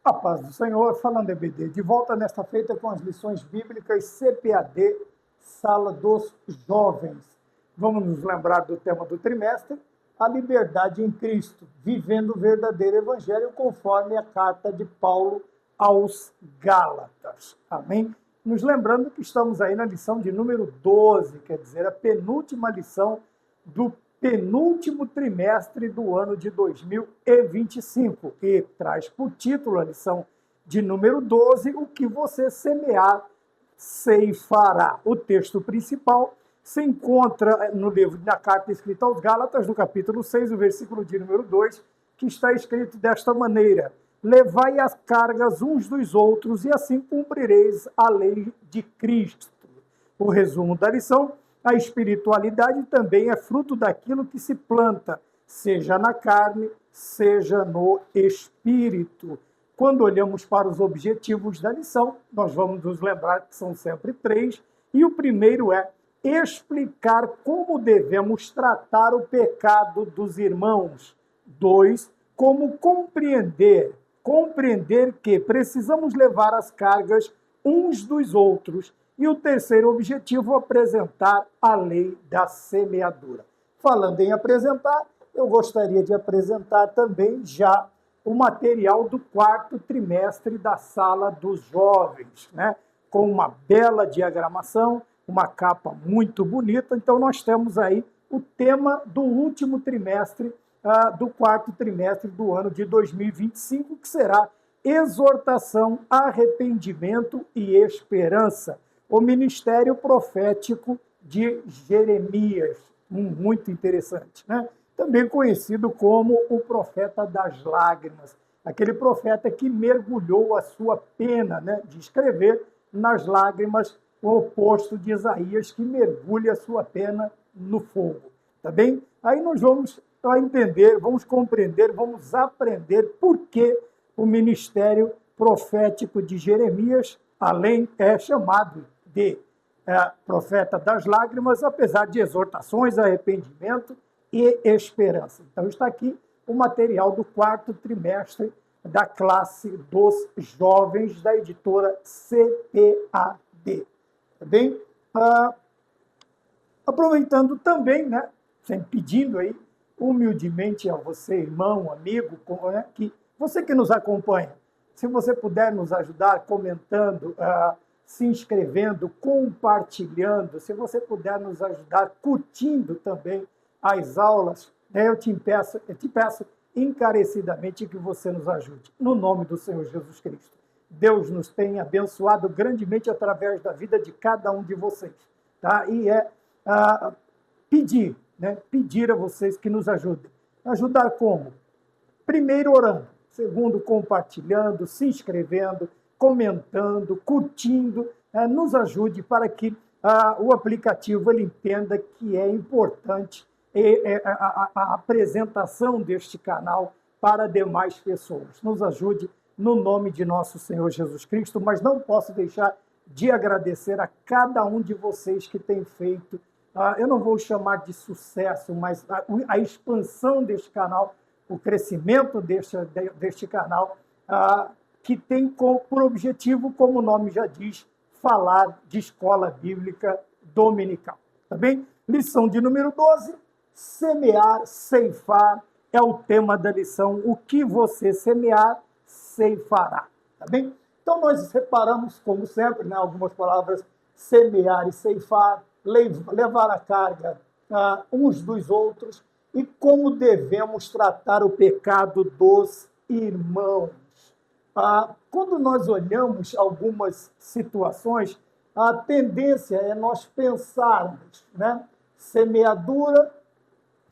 A paz do Senhor, falando EBD, de volta nesta feita com as lições bíblicas CPAD, Sala dos Jovens. Vamos nos lembrar do tema do trimestre, a liberdade em Cristo, vivendo o verdadeiro evangelho conforme a carta de Paulo aos Gálatas. Amém? Nos lembrando que estamos aí na lição de número 12, quer dizer, a penúltima lição do penúltimo trimestre do ano de 2025, e traz por título a lição de número 12, o que você semear, ceifará. O texto principal se encontra no livro da carta escrita aos Gálatas, no capítulo 6, o versículo de número 2, que está escrito desta maneira: levai as cargas uns dos outros, e assim cumprireis a lei de Cristo. O resumo da lição: a espiritualidade também é fruto daquilo que se planta, seja na carne, seja no espírito. Quando olhamos para os objetivos da lição, nós vamos nos lembrar que são sempre 3, e o primeiro é explicar como devemos tratar o pecado dos irmãos. 2, como compreender que precisamos levar as cargas uns dos outros. E o terceiro objetivo, apresentar a lei da semeadura. Falando em apresentar, eu gostaria de apresentar também já o material do quarto trimestre da Sala dos Jovens, né? Com uma bela diagramação, uma capa muito bonita. Então, nós temos aí o tema do último trimestre, do quarto trimestre do ano de 2025, que será exortação, arrependimento e esperança. O ministério profético de Jeremias, muito interessante, né? Também conhecido como o profeta das lágrimas, aquele profeta que mergulhou a sua pena, né, de escrever nas lágrimas, o oposto de Isaías, que mergulha a sua pena no fogo, tá bem? Aí nós vamos entender, vamos compreender, vamos aprender por que o ministério profético de Jeremias, além é chamado de profeta das lágrimas, apesar de exortações, arrependimento e esperança. Então está aqui o material do quarto trimestre da classe dos jovens da editora CPAD. Tá bem? Aproveitando também, né, sempre pedindo aí humildemente a você, irmão, amigo, que você que nos acompanha, se você puder nos ajudar comentando, se inscrevendo, compartilhando, se você puder nos ajudar curtindo também as aulas, né, eu te peço encarecidamente que você nos ajude. No nome do Senhor Jesus Cristo. Deus nos tem abençoado grandemente através da vida de cada um de vocês. Tá? E pedir a vocês que nos ajudem. Ajudar como? Primeiro, orando. Segundo, compartilhando, se inscrevendo, comentando, curtindo, nos ajude para que o aplicativo ele entenda que é importante a apresentação deste canal para demais pessoas. Nos ajude no nome de nosso Senhor Jesus Cristo, mas não posso deixar de agradecer a cada um de vocês que tem feito, eu não vou chamar de sucesso, mas a expansão deste canal, o crescimento deste canal, que tem por objetivo, como o nome já diz, falar de escola bíblica dominical. Tá bem? Lição de número 12, semear, ceifar, é o tema da lição. O que você semear, ceifará. Tá bem? Então, nós separamos, como sempre, né, algumas palavras, semear e ceifar, levar a carga uns dos outros, e como devemos tratar o pecado dos irmãos. Quando nós olhamos algumas situações, a tendência é nós pensarmos, né? Semeadura,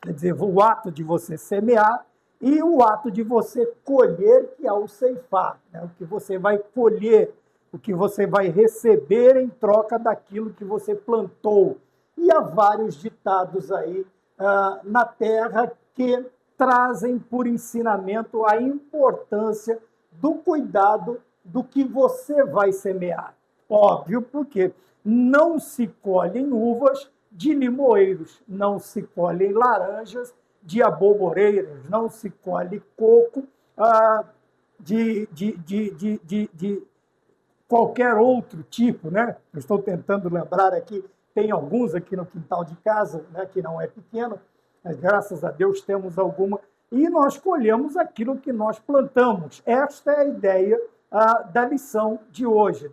quer dizer, o ato de você semear, e o ato de você colher, que é o ceifar, né? O que você vai colher, o que você vai receber em troca daquilo que você plantou. E há vários ditados aí na terra que trazem por ensinamento a importância do cuidado do que você vai semear. Óbvio, porque não se colhem uvas de limoeiros, não se colhem laranjas de aboboreiras, não se colhe coco de qualquer outro tipo, né? Eu estou tentando lembrar aqui, tem alguns aqui no quintal de casa, né, que não é pequeno, mas graças a Deus temos alguma, e nós colhemos aquilo que nós plantamos. Esta é a ideia da lição de hoje,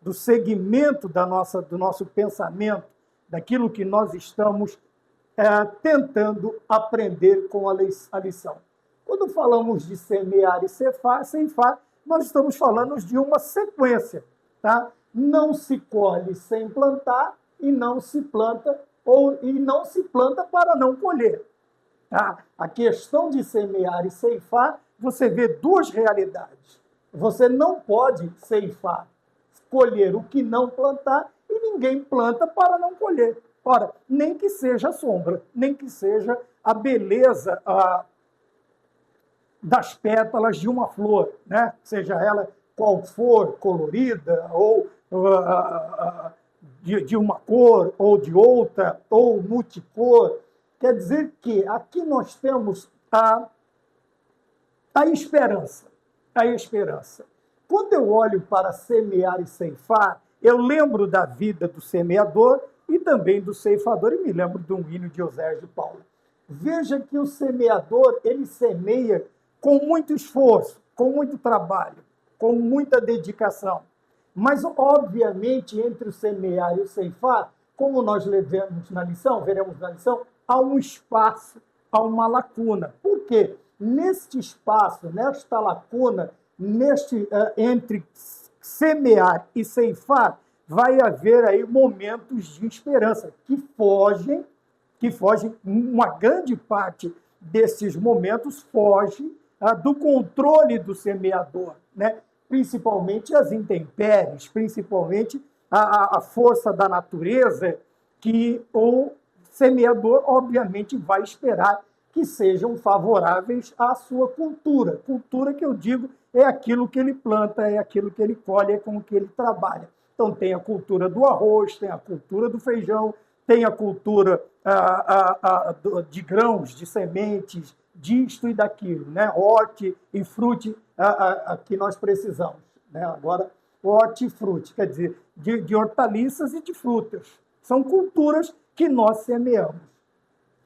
do segmento do nosso pensamento, daquilo que nós estamos tentando aprender com a lição. Quando falamos de semear e ceifar, nós estamos falando de uma sequência, tá? Não se colhe sem plantar e não se planta para não colher. Tá? A questão de semear e ceifar, você vê duas realidades. Você não pode ceifar, colher o que não plantar, e ninguém planta para não colher. Ora, nem que seja a sombra, nem que seja a beleza das pétalas de uma flor, né? Seja ela qual for, colorida, ou de uma cor, ou de outra, ou multicor. Quer dizer que aqui nós temos a esperança. A esperança. Quando eu olho para semear e ceifar, eu lembro da vida do semeador e também do ceifador, e me lembro de um hino de Osés de Paula. Veja que o semeador, ele semeia com muito esforço, com muito trabalho, com muita dedicação. Mas, obviamente, entre o semear e o ceifar, como nós veremos na lição, há um espaço, há uma lacuna. Por quê? Neste espaço, nesta lacuna, entre semear e ceifar, vai haver aí momentos de esperança que fogem, uma grande parte desses momentos foge do controle do semeador, né? Principalmente as intempéries, principalmente a força da natureza, que o semeador, obviamente, vai esperar que sejam favoráveis à sua cultura. Cultura que eu digo é aquilo que ele planta, é aquilo que ele colhe, é com o que ele trabalha. Então, tem a cultura do arroz, tem a cultura do feijão, tem a cultura de grãos, de sementes, disto e daquilo, né? Horti e frute que nós precisamos, né? Agora, hortifruti, quer dizer, de hortaliças e de frutas. São culturas que nós semeamos,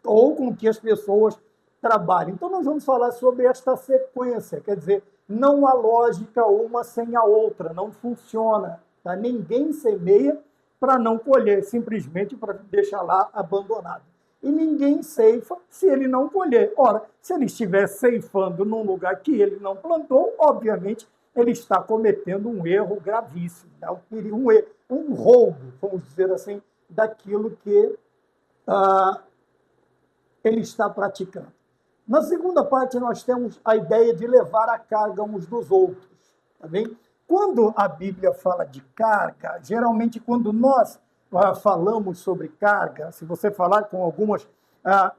ou com que as pessoas trabalham. Então, nós vamos falar sobre esta sequência, quer dizer, não há lógica uma sem a outra, não funciona. Tá? Ninguém semeia para não colher, simplesmente para deixar lá abandonado. E ninguém ceifa se ele não colher. Ora, se ele estiver ceifando num lugar que ele não plantou, obviamente ele está cometendo um erro gravíssimo, né? Um roubo, vamos dizer assim, daquilo que ele está praticando. Na segunda parte, nós temos a ideia de levar a carga uns dos outros. Tá bem? Quando a Bíblia fala de carga, geralmente quando nós falamos sobre carga, se você falar com algumas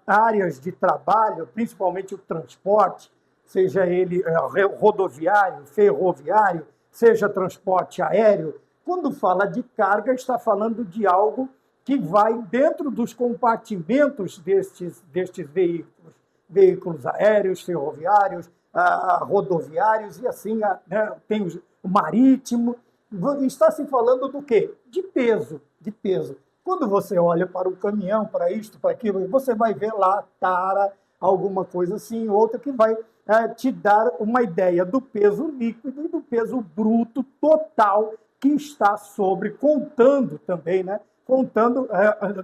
áreas de trabalho, principalmente o transporte, seja ele rodoviário, ferroviário, seja transporte aéreo, quando fala de carga, está falando de algo que vai dentro dos compartimentos destes veículos aéreos, ferroviários, rodoviários, e assim, né, tem o marítimo. Está se falando do quê? De peso. Quando você olha para o caminhão, para isto, para aquilo, você vai ver lá tara, alguma coisa assim, outra que vai te dar uma ideia do peso líquido e do peso bruto total que está sobre, contando também, né? Contando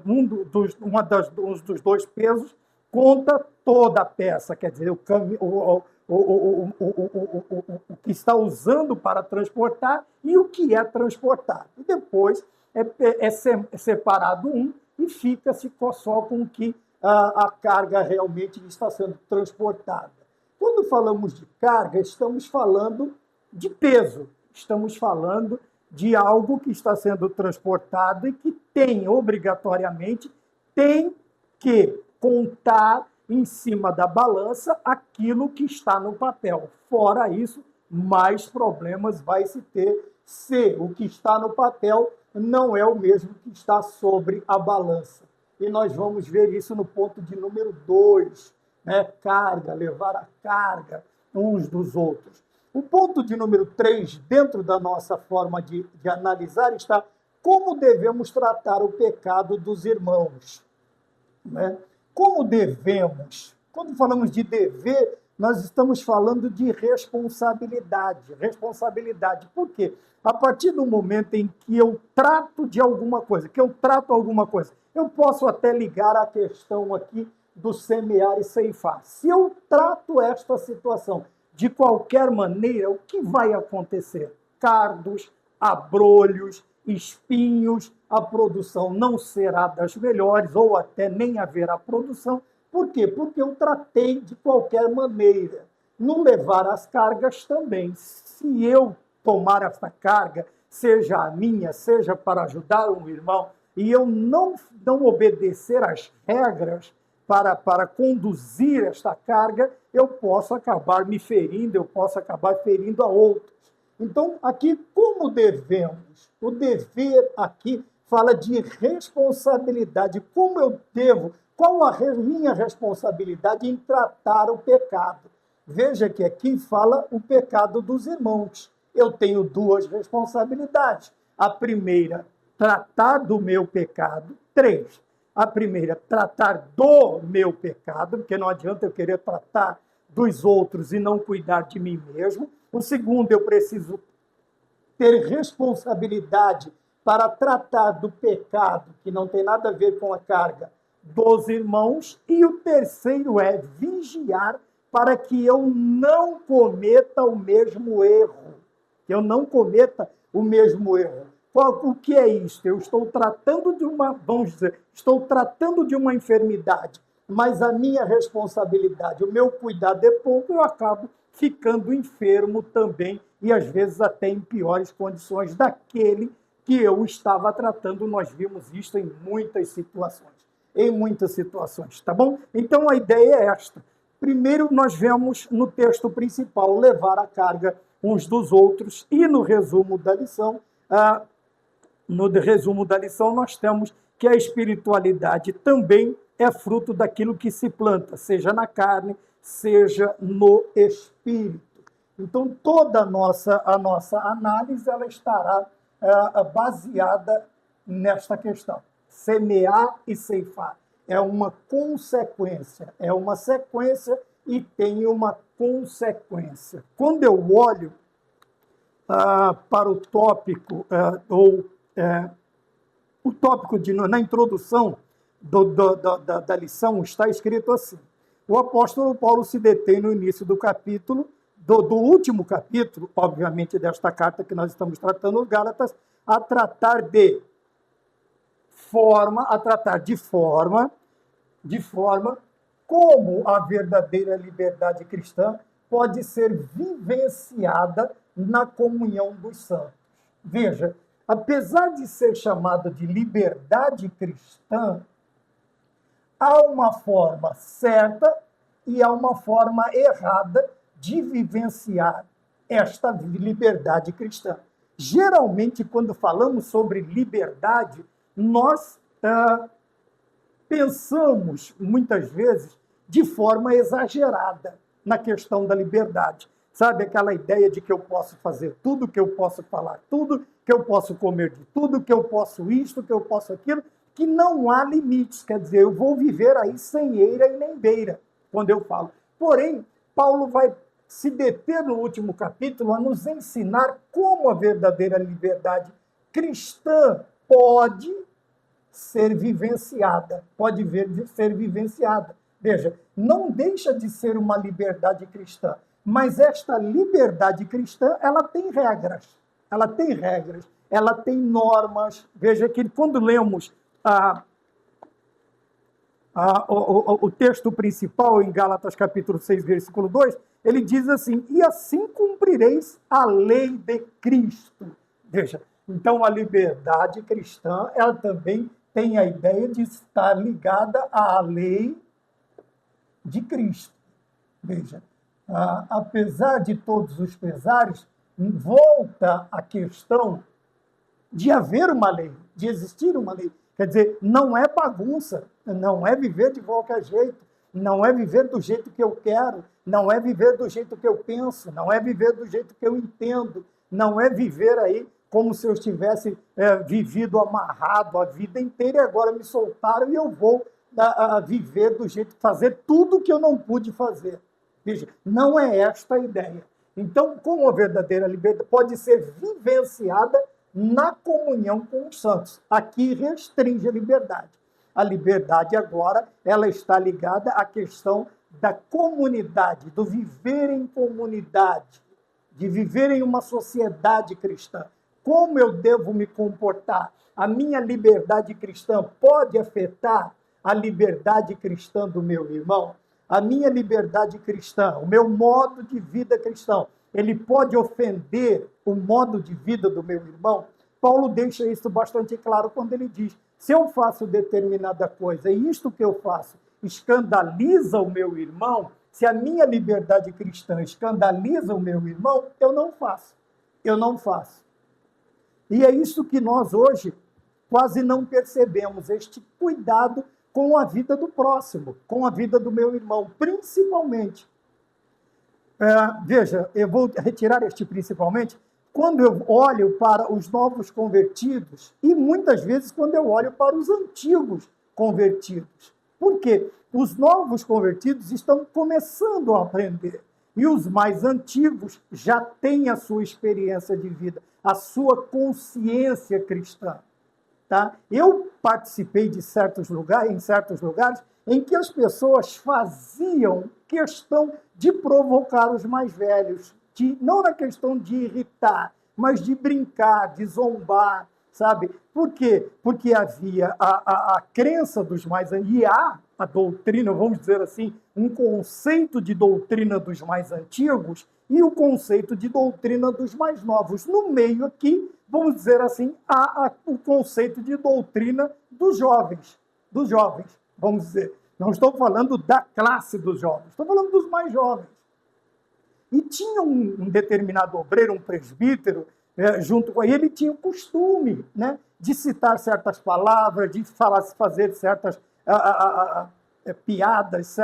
um dos dois pesos, conta toda a peça, quer dizer, o que está usando para transportar e o que é transportado. E depois é separado e fica-se só com o que a carga realmente está sendo transportada. Quando falamos de carga, estamos falando de peso, estamos falando de algo que está sendo transportado e que obrigatoriamente, tem que contar em cima da balança aquilo que está no papel. Fora isso, mais problemas vai se ter se o que está no papel não é o mesmo que está sobre a balança. E nós vamos ver isso no ponto de número 2, né? Carga, levar a carga. uns dos outros. O ponto de número 3, dentro da nossa forma de analisar, está como devemos tratar o pecado dos irmãos. Né? Como devemos? Quando falamos de dever, nós estamos falando de responsabilidade. Responsabilidade. Por quê? A partir do momento em que eu trato de alguma coisa, eu posso até ligar a questão aqui do semear e ceifar. Se eu trato esta situação de qualquer maneira, o que vai acontecer? Cardos, abrolhos, espinhos, a produção não será das melhores, ou até nem haverá produção. Por quê? Porque eu tratei de qualquer maneira. No levar as cargas também. Se eu tomar esta carga, seja a minha, seja para ajudar um irmão, e eu não obedecer às regras para conduzir esta carga, eu posso acabar me ferindo, eu posso acabar ferindo a outros. Então, aqui, como devemos? O dever aqui fala de responsabilidade. Como eu devo? Qual a minha responsabilidade em tratar o pecado? Veja que aqui fala o pecado dos irmãos. Eu tenho duas responsabilidades. A primeira, tratar do meu pecado. 3. A primeira, tratar do meu pecado, porque não adianta eu querer tratar dos outros e não cuidar de mim mesmo. O segundo, eu preciso ter responsabilidade para tratar do pecado, que não tem nada a ver com a carga dos irmãos. E o terceiro é vigiar para que eu não cometa o mesmo erro. Que eu não cometa o mesmo erro. O que é isto? Eu estou tratando de uma enfermidade, mas a minha responsabilidade, o meu cuidado é pouco, eu acabo ficando enfermo também, e às vezes até em piores condições daquele que eu estava tratando. Nós vimos isso em muitas situações, tá bom? Então a ideia é esta. Primeiro nós vemos no texto principal levar a carga uns dos outros, e no resumo da lição, nós temos que a espiritualidade também é fruto daquilo que se planta, seja na carne, seja no espírito. Então, toda a nossa análise ela estará baseada nesta questão. Semear e ceifar é uma consequência, é uma sequência e tem uma consequência. Quando eu olho para o tópico, o tópico na introdução da lição, está escrito assim: o apóstolo Paulo se detém no início do capítulo, do último capítulo, obviamente, desta carta que nós estamos tratando, os Gálatas, a tratar de forma como a verdadeira liberdade cristã pode ser vivenciada na comunhão dos santos. Veja, apesar de ser chamada de liberdade cristã, há uma forma certa e há uma forma errada de vivenciar esta liberdade cristã. Geralmente, quando falamos sobre liberdade, nós pensamos, muitas vezes, de forma exagerada na questão da liberdade. Sabe, aquela ideia de que eu posso fazer tudo, que eu posso falar tudo, que eu posso comer de tudo, que eu posso isto, que eu posso aquilo, que não há limites. Quer dizer, eu vou viver aí sem eira e nem beira, quando eu falo. Porém, Paulo vai se deter no último capítulo a nos ensinar como a verdadeira liberdade cristã pode ser vivenciada. Veja, não deixa de ser uma liberdade cristã, mas esta liberdade cristã, ela tem regras, ela tem normas. Veja que quando lemos o texto principal em Gálatas capítulo 6, versículo 2, ele diz assim: e assim cumprireis a lei de Cristo. Veja, então a liberdade cristã, ela também tem a ideia de estar ligada à lei de Cristo. Veja, apesar de todos os pesares, volta a questão de haver uma lei, de existir uma lei. Quer dizer, não é bagunça, não é viver de qualquer jeito. não é viver do jeito que eu quero, não é viver do jeito que eu penso, não é viver do jeito que eu entendo, não é viver aí como se eu tivesse vivido amarrado a vida inteira e agora me soltaram e eu vou viver do jeito, fazer tudo que eu não pude fazer. Veja, não é esta a ideia. Então, como a verdadeira liberdade pode ser vivenciada na comunhão com os santos. Aqui restringe a liberdade. A liberdade agora, ela está ligada à questão da comunidade, do viver em comunidade, de viver em uma sociedade cristã. Como eu devo me comportar? A minha liberdade cristã pode afetar a liberdade cristã do meu irmão? A minha liberdade cristã, o meu modo de vida cristão, ele pode ofender o modo de vida do meu irmão? Paulo deixa isso bastante claro quando ele diz: se eu faço determinada coisa e isto que eu faço escandaliza o meu irmão, se a minha liberdade cristã escandaliza o meu irmão, eu não faço. Eu não faço. E é isso que nós hoje quase não percebemos, este cuidado com a vida do próximo, com a vida do meu irmão, principalmente. Veja, eu vou retirar este principalmente, quando eu olho para os novos convertidos e muitas vezes quando eu olho para os antigos convertidos. Por quê? Os novos convertidos estão começando a aprender e os mais antigos já têm a sua experiência de vida, a sua consciência cristã. Tá? Eu participei de certos lugares, em certos lugares em que as pessoas faziam questão de provocar os mais velhos, não na questão de irritar, mas de brincar, de zombar, sabe? Por quê? Porque havia a crença dos mais antigos, e há a doutrina, vamos dizer assim, um conceito de doutrina dos mais antigos e o conceito de doutrina dos mais novos. No meio aqui, vamos dizer assim, há o conceito de doutrina dos jovens, vamos dizer. Não estou falando da classe dos jovens, estou falando dos mais jovens. E tinha um determinado obreiro, um presbítero, junto com ele tinha o costume, né, de citar certas palavras, de fazer certas piadas,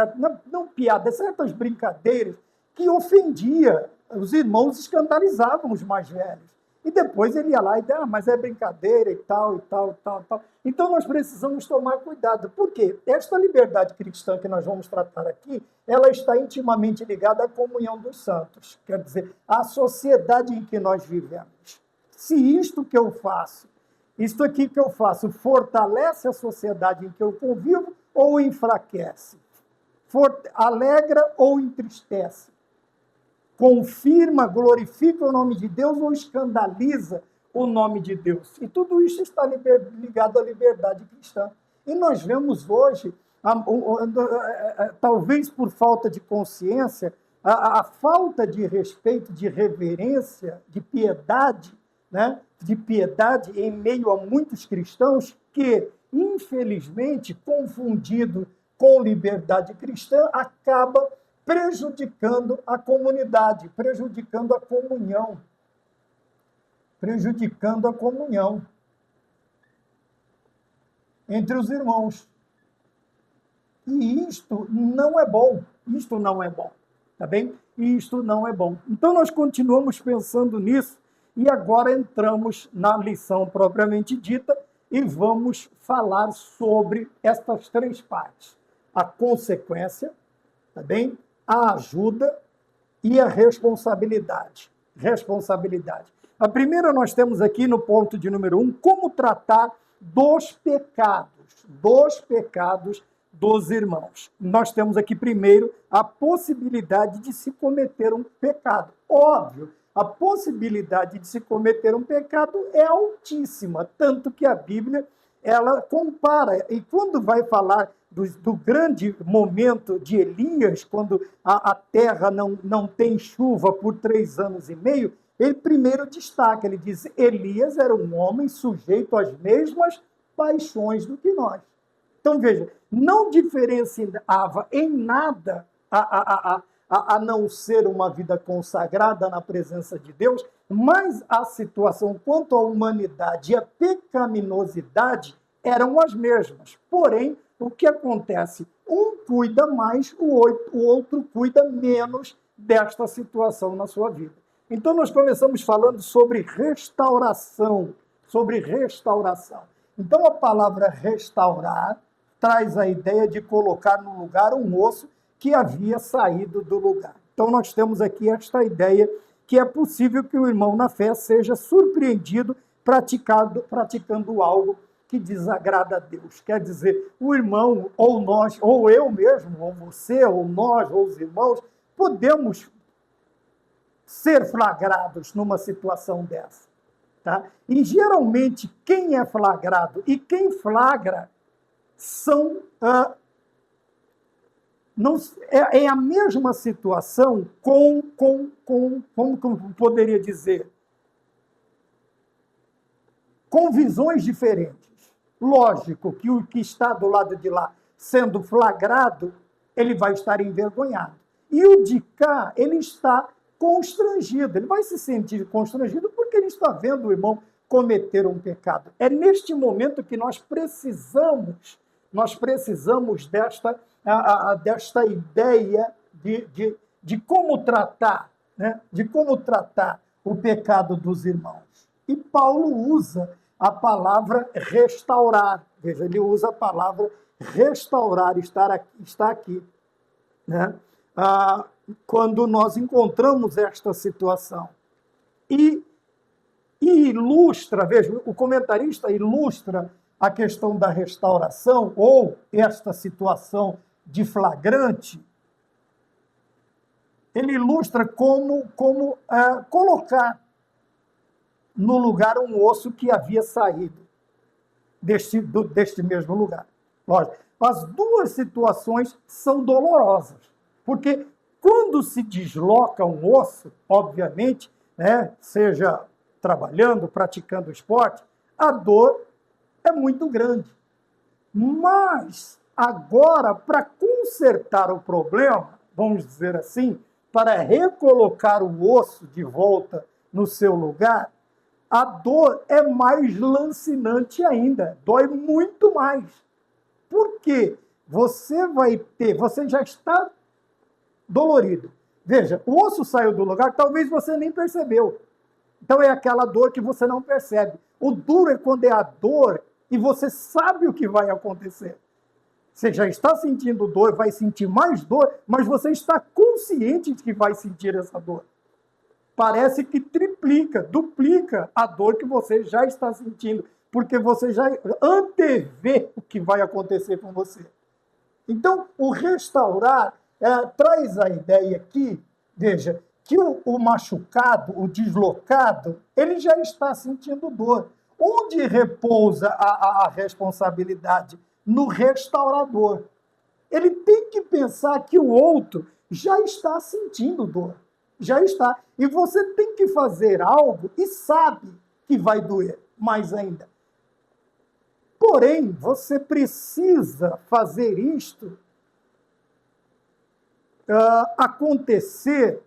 não piadas, certas brincadeiras que ofendia. Os irmãos escandalizavam os mais velhos. E depois ele ia lá e dizia, mas é brincadeira e tal, e tal, e tal, e tal. Então nós precisamos tomar cuidado. Por quê? Esta liberdade cristã que nós vamos tratar aqui, ela está intimamente ligada à comunhão dos santos. Quer dizer, à sociedade em que nós vivemos. Se isto que eu faço, isto aqui que eu faço, fortalece a sociedade em que eu convivo ou enfraquece? Alegra ou entristece? Confirma, glorifica o nome de Deus ou escandaliza o nome de Deus? E tudo isso está ligado à liberdade cristã. E nós vemos hoje, talvez por falta de consciência, a falta de respeito, de reverência, de piedade, né? De piedade em meio a muitos cristãos que, infelizmente, confundido com liberdade cristã, acaba prejudicando a comunidade, prejudicando a comunhão. Prejudicando a comunhão entre os irmãos. E isto não é bom. Isto não é bom. Tá bem? Isto não é bom. Então, nós continuamos pensando nisso e agora entramos na lição propriamente dita e vamos falar sobre estas três partes. A consequência, tá bem? A ajuda e a responsabilidade. Responsabilidade. A primeira nós temos aqui no ponto de número 1, como tratar dos pecados dos irmãos. Nós temos aqui primeiro a possibilidade de se cometer um pecado. Óbvio, a possibilidade de se cometer um pecado é altíssima, tanto que a Bíblia ela compara, e quando vai falar do grande momento de Elias, quando a terra não tem chuva por 3 anos e meio, ele primeiro destaca, ele diz, Elias era um homem sujeito às mesmas paixões do que nós. Então, veja, não diferenciava em nada a não ser uma vida consagrada na presença de Deus, mas a situação quanto à humanidade e a pecaminosidade eram as mesmas. Porém, o que acontece? um cuida mais, o outro cuida menos desta situação na sua vida. Então, nós começamos falando sobre restauração, Então, a palavra restaurar traz a ideia de colocar no lugar um osso que havia saído do lugar. Então, nós temos aqui esta ideia que é possível que o irmão na fé seja surpreendido praticando algo que desagrada a Deus. Quer dizer, o irmão, ou nós, ou eu mesmo, ou você, ou nós, ou os irmãos, podemos ser flagrados numa situação dessa. Tá? E, geralmente, quem é flagrado e quem flagra são... é a mesma situação como poderia dizer, com visões diferentes. Lógico que o que está do lado de lá sendo flagrado, ele vai estar envergonhado. E o de cá, ele está constrangido, ele vai se sentir constrangido porque ele está vendo o irmão cometer um pecado. É neste momento que nós precisamos desta ideia de como tratar, né? De como tratar o pecado dos irmãos. E Paulo usa a palavra restaurar. Veja, ele usa a palavra restaurar, está aqui. Né? Quando nós encontramos esta situação. E ilustra, veja, o comentarista ilustra a questão da restauração, ou esta situação de flagrante, ele ilustra como colocar no lugar um osso que havia saído deste mesmo lugar. Lógico, as duas situações são dolorosas, porque quando se desloca um osso, obviamente, né, seja trabalhando, praticando esporte, a dor é muito grande. Mas, agora, para consertar o problema, vamos dizer assim, para recolocar o osso de volta no seu lugar, a dor é mais lancinante ainda, dói muito mais. Por quê? Você já está dolorido. Veja, o osso saiu do lugar, talvez você nem percebeu. Então é aquela dor que você não percebe. O duro é quando é a dor e você sabe o que vai acontecer. Você já está sentindo dor, vai sentir mais dor, mas você está consciente de que vai sentir essa dor. Parece que triplica, duplica a dor que você já está sentindo, porque você já antevê o que vai acontecer com você. Então, o restaurar traz a ideia aqui, veja, que o machucado, o deslocado, ele já está sentindo dor. Onde repousa a responsabilidade? No restaurador. Ele tem que pensar que o outro já está sentindo dor. Já está. E você tem que fazer algo e sabe que vai doer mais ainda. Porém, você precisa fazer isto acontecer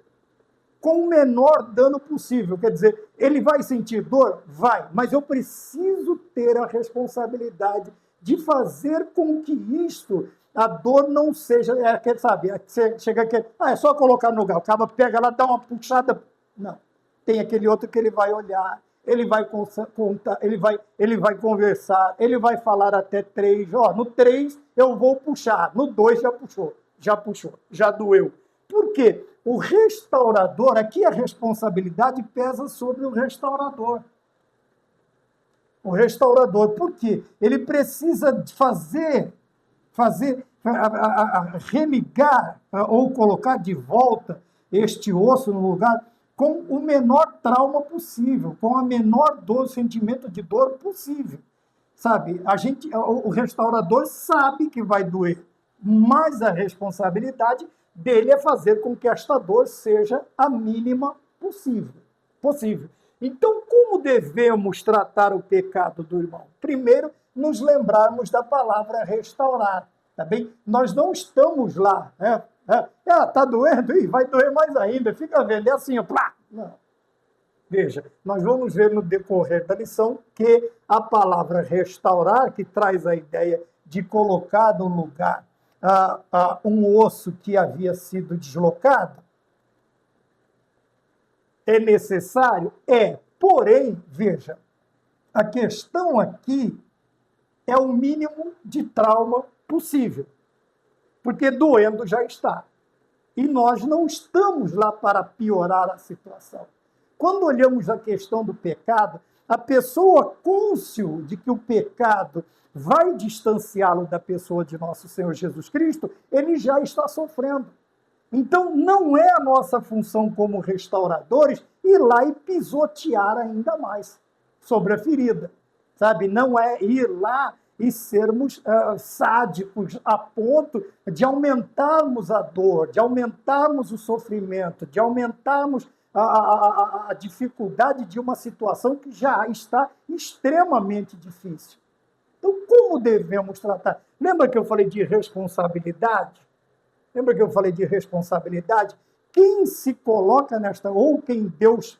com o menor dano possível. Quer dizer, ele vai sentir dor? Vai. Mas eu preciso ter a responsabilidade de fazer com que isto, a dor não seja, sabe, você chega aqui, é só colocar no lugar, o cara pega lá, dá uma puxada. Não. Tem aquele outro que ele vai olhar, ele vai contar, ele vai conversar, ele vai falar até 3. No 3 eu vou puxar, no 2 já puxou, já doeu. Por quê? O restaurador, aqui a responsabilidade pesa sobre o restaurador. O restaurador, por quê? Ele precisa religar ou colocar de volta este osso no lugar com o menor trauma possível, com a menor dor, sentimento de dor possível. Sabe, o restaurador sabe que vai doer, mas a responsabilidade dele é fazer com que esta dor seja a mínima possível. Então, como devemos tratar o pecado do irmão? Primeiro, nos lembrarmos da palavra restaurar, tá bem? Nós não estamos lá, né? Tá doendo? Ih, vai doer mais ainda, fica vendo, é assim, ó, plá! Não. Veja, nós vamos ver no decorrer da lição que a palavra restaurar, que traz a ideia de colocar no lugar um osso que havia sido deslocado? É necessário? É. Porém, veja, a questão aqui é o mínimo de trauma possível, porque doendo já está. E nós não estamos lá para piorar a situação. Quando olhamos a questão do pecado, a pessoa cônscio de que o pecado vai distanciá-lo da pessoa de nosso Senhor Jesus Cristo, ele já está sofrendo. Então, não é a nossa função como restauradores ir lá e pisotear ainda mais sobre a ferida, sabe? Não é ir lá e sermos sádicos a ponto de aumentarmos a dor, de aumentarmos o sofrimento, de aumentarmos a dificuldade de uma situação que já está extremamente difícil. Então, como devemos tratar? Lembra que eu falei de responsabilidade? Lembra que eu falei de responsabilidade? Quem se coloca ou quem Deus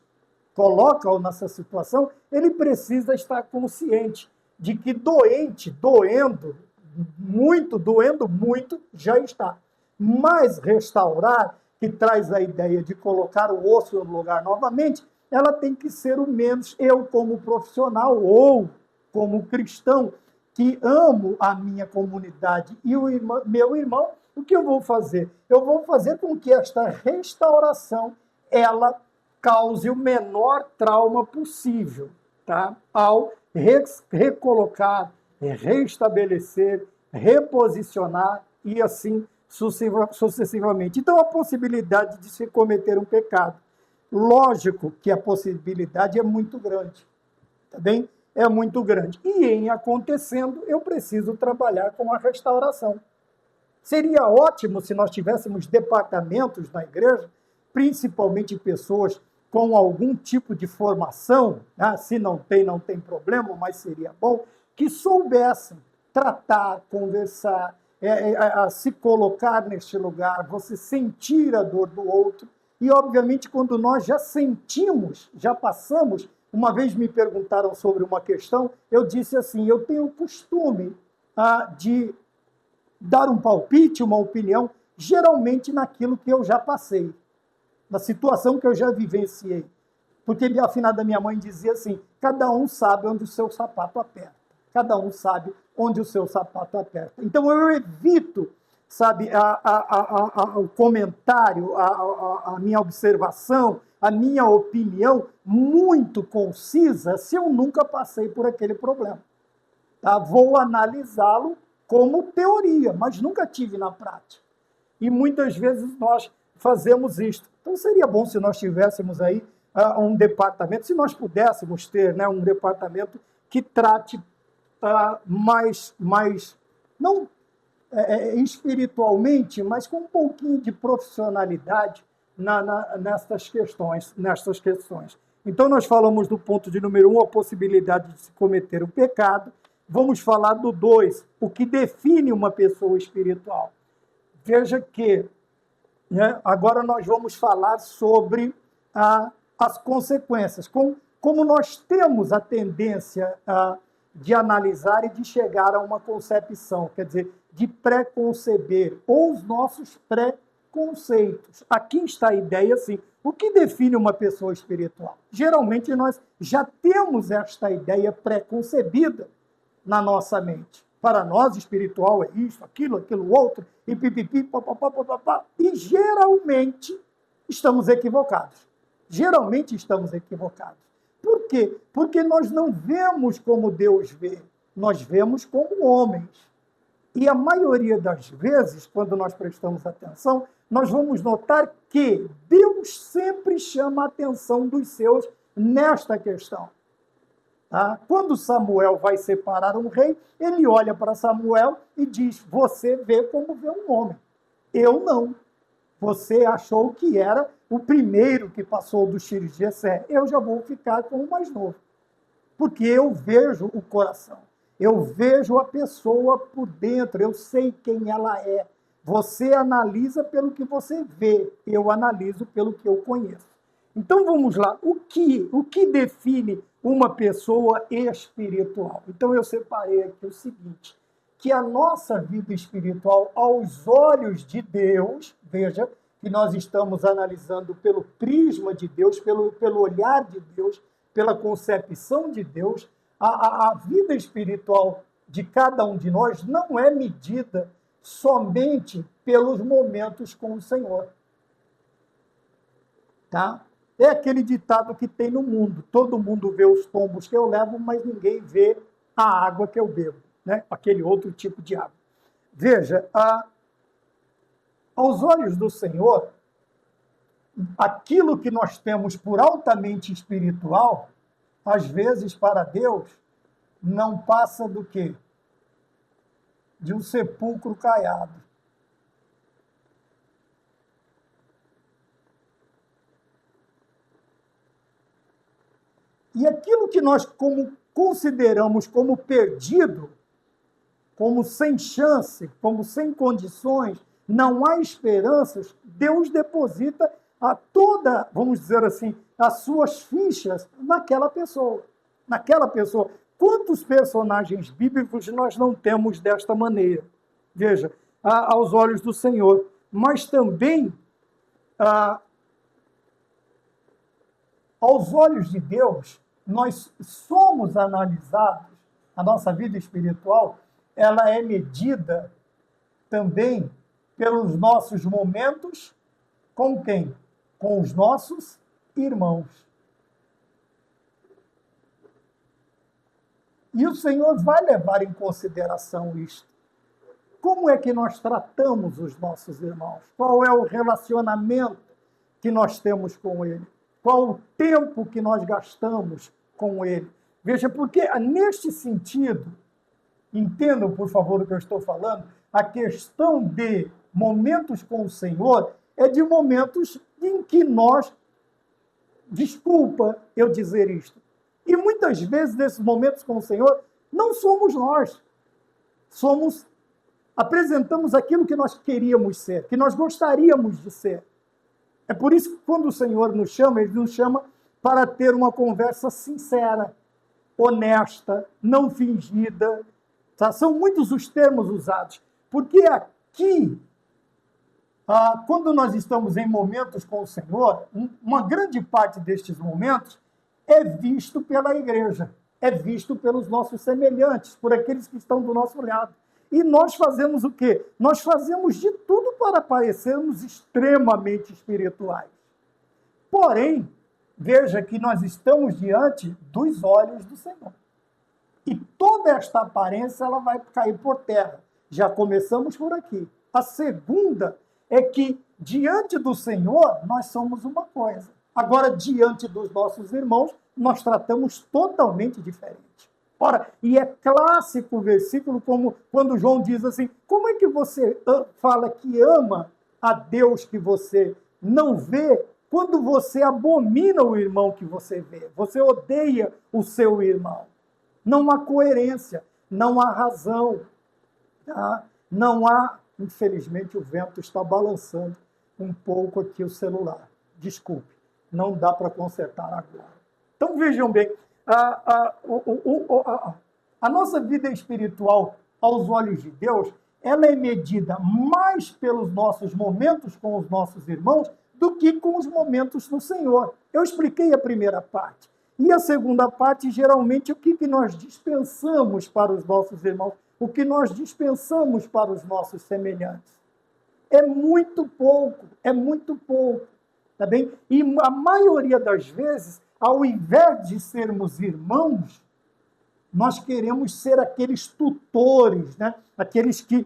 coloca nessa situação, ele precisa estar consciente de que doendo muito, já está. Mas restaurar, que traz a ideia de colocar o osso no lugar novamente, ela tem que ser o menos eu como profissional ou como cristão que amo a minha comunidade e o meu irmão, o que eu vou fazer? Eu vou fazer com que esta restauração, ela cause o menor trauma possível, tá? Ao recolocar, restabelecer, reposicionar e assim sucessivamente. Então, a possibilidade de se cometer um pecado. Lógico que a possibilidade é muito grande, tá bem? É muito grande. E em acontecendo, eu preciso trabalhar com a restauração. Seria ótimo se nós tivéssemos departamentos na igreja, principalmente pessoas com algum tipo de formação, né? Se não tem problema, mas seria bom, que soubessem tratar, conversar, se colocar neste lugar, você sentir a dor do outro. E, obviamente, quando nós já sentimos, já passamos, uma vez me perguntaram sobre uma questão, eu disse assim, eu tenho o costume de dar um palpite, uma opinião, geralmente naquilo que eu já passei, na situação que eu já vivenciei. Porque a afinada minha mãe dizia assim, cada um sabe onde o seu sapato aperta. Cada um sabe onde o seu sapato aperta. Então eu evito, sabe, o comentário, a minha observação, a minha opinião muito concisa se eu nunca passei por aquele problema. Tá? Vou analisá-lo como teoria, mas nunca tive na prática. E muitas vezes nós fazemos isto. Então seria bom se nós tivéssemos aí um departamento, se nós pudéssemos ter, né, um departamento que trate mais não espiritualmente, mas com um pouquinho de profissionalidade nestas questões. Então nós falamos do ponto de número 1, a possibilidade de se cometer um pecado. Vamos falar do 2, o que define uma pessoa espiritual. Veja que, né, agora nós vamos falar sobre as consequências, como nós temos a tendência de analisar e de chegar a uma concepção, quer dizer, de preconceber, ou os nossos preconceitos. Aqui está a ideia, assim, o que define uma pessoa espiritual? Geralmente nós já temos esta ideia preconcebida na nossa mente. Para nós, espiritual é isso, aquilo outro, e pipipi, papapá. E geralmente estamos equivocados. Geralmente estamos equivocados. Por quê? Porque nós não vemos como Deus vê, nós vemos como homens. E a maioria das vezes, quando nós prestamos atenção, nós vamos notar que Deus sempre chama a atenção dos seus nesta questão. Tá? Quando Samuel vai separar um rei, ele olha para Samuel e diz, você vê como vê um homem. Eu não. Você achou que era o primeiro que passou dos filhos de Jessé. Eu já vou ficar com o mais novo. Porque eu vejo o coração. Eu vejo a pessoa por dentro. Eu sei quem ela é. Você analisa pelo que você vê. Eu analiso pelo que eu conheço. Então vamos lá. O que define uma pessoa espiritual? Então eu separei aqui o seguinte, que a nossa vida espiritual, aos olhos de Deus, veja que nós estamos analisando pelo prisma de Deus, pelo olhar de Deus, pela concepção de Deus, a vida espiritual de cada um de nós não é medida somente pelos momentos com o Senhor. Tá? É aquele ditado que tem no mundo: todo mundo vê os tombos que eu levo, mas ninguém vê a água que eu bebo, né? Aquele outro tipo de água. Veja, aos olhos do Senhor, aquilo que nós temos por altamente espiritual, às vezes para Deus, não passa do quê? De um sepulcro caiado. E aquilo que nós consideramos como perdido, como sem chance, como sem condições, não há esperanças, Deus deposita a toda, vamos dizer assim, as suas fichas naquela pessoa. Naquela pessoa. Quantos personagens bíblicos nós não temos desta maneira? Veja, aos olhos do Senhor. Mas também, aos olhos de Deus, nós somos analisados, a nossa vida espiritual, ela é medida também pelos nossos momentos com quem? Com os nossos irmãos. E o Senhor vai levar em consideração isto. Como é que nós tratamos os nossos irmãos? Qual é o relacionamento que nós temos com ele? Qual o tempo que nós gastamos com ele? Veja, porque neste sentido, entendam, por favor, o que eu estou falando, a questão de momentos com o Senhor é de momentos em que nós, desculpa eu dizer isto, e muitas vezes nesses momentos com o Senhor, não somos nós, apresentamos aquilo que nós queríamos ser, que nós gostaríamos de ser. É por isso que quando o Senhor nos chama, Ele nos chama para ter uma conversa sincera, honesta, não fingida. Tá? São muitos os termos usados, porque aqui, quando nós estamos em momentos com o Senhor, uma grande parte destes momentos é visto pela igreja, é visto pelos nossos semelhantes, por aqueles que estão do nosso lado. E nós fazemos o quê? Nós fazemos de tudo para parecermos extremamente espirituais. Porém, veja que nós estamos diante dos olhos do Senhor. E toda esta aparência ela vai cair por terra. Já começamos por aqui. A segunda é que, diante do Senhor, nós somos uma coisa. Agora, diante dos nossos irmãos, nós tratamos totalmente diferente. Ora, e é clássico o versículo, como quando João diz assim: como é que você fala que ama a Deus que você não vê, quando você abomina o irmão que você vê? Você odeia o seu irmão. Não há coerência, não há razão. Tá? Não há, infelizmente, o vento está balançando um pouco aqui o celular. Desculpe, não dá para consertar agora. Então, vejam bem, a nossa vida espiritual, aos olhos de Deus, ela é medida mais pelos nossos momentos com os nossos irmãos do que com os momentos do Senhor. Eu expliquei a primeira parte. E a segunda parte, geralmente, o que nós dispensamos para os nossos irmãos, o que nós dispensamos para os nossos semelhantes. É muito pouco, tá bem? E a maioria das vezes, ao invés de sermos irmãos, nós queremos ser aqueles tutores, né? Aqueles que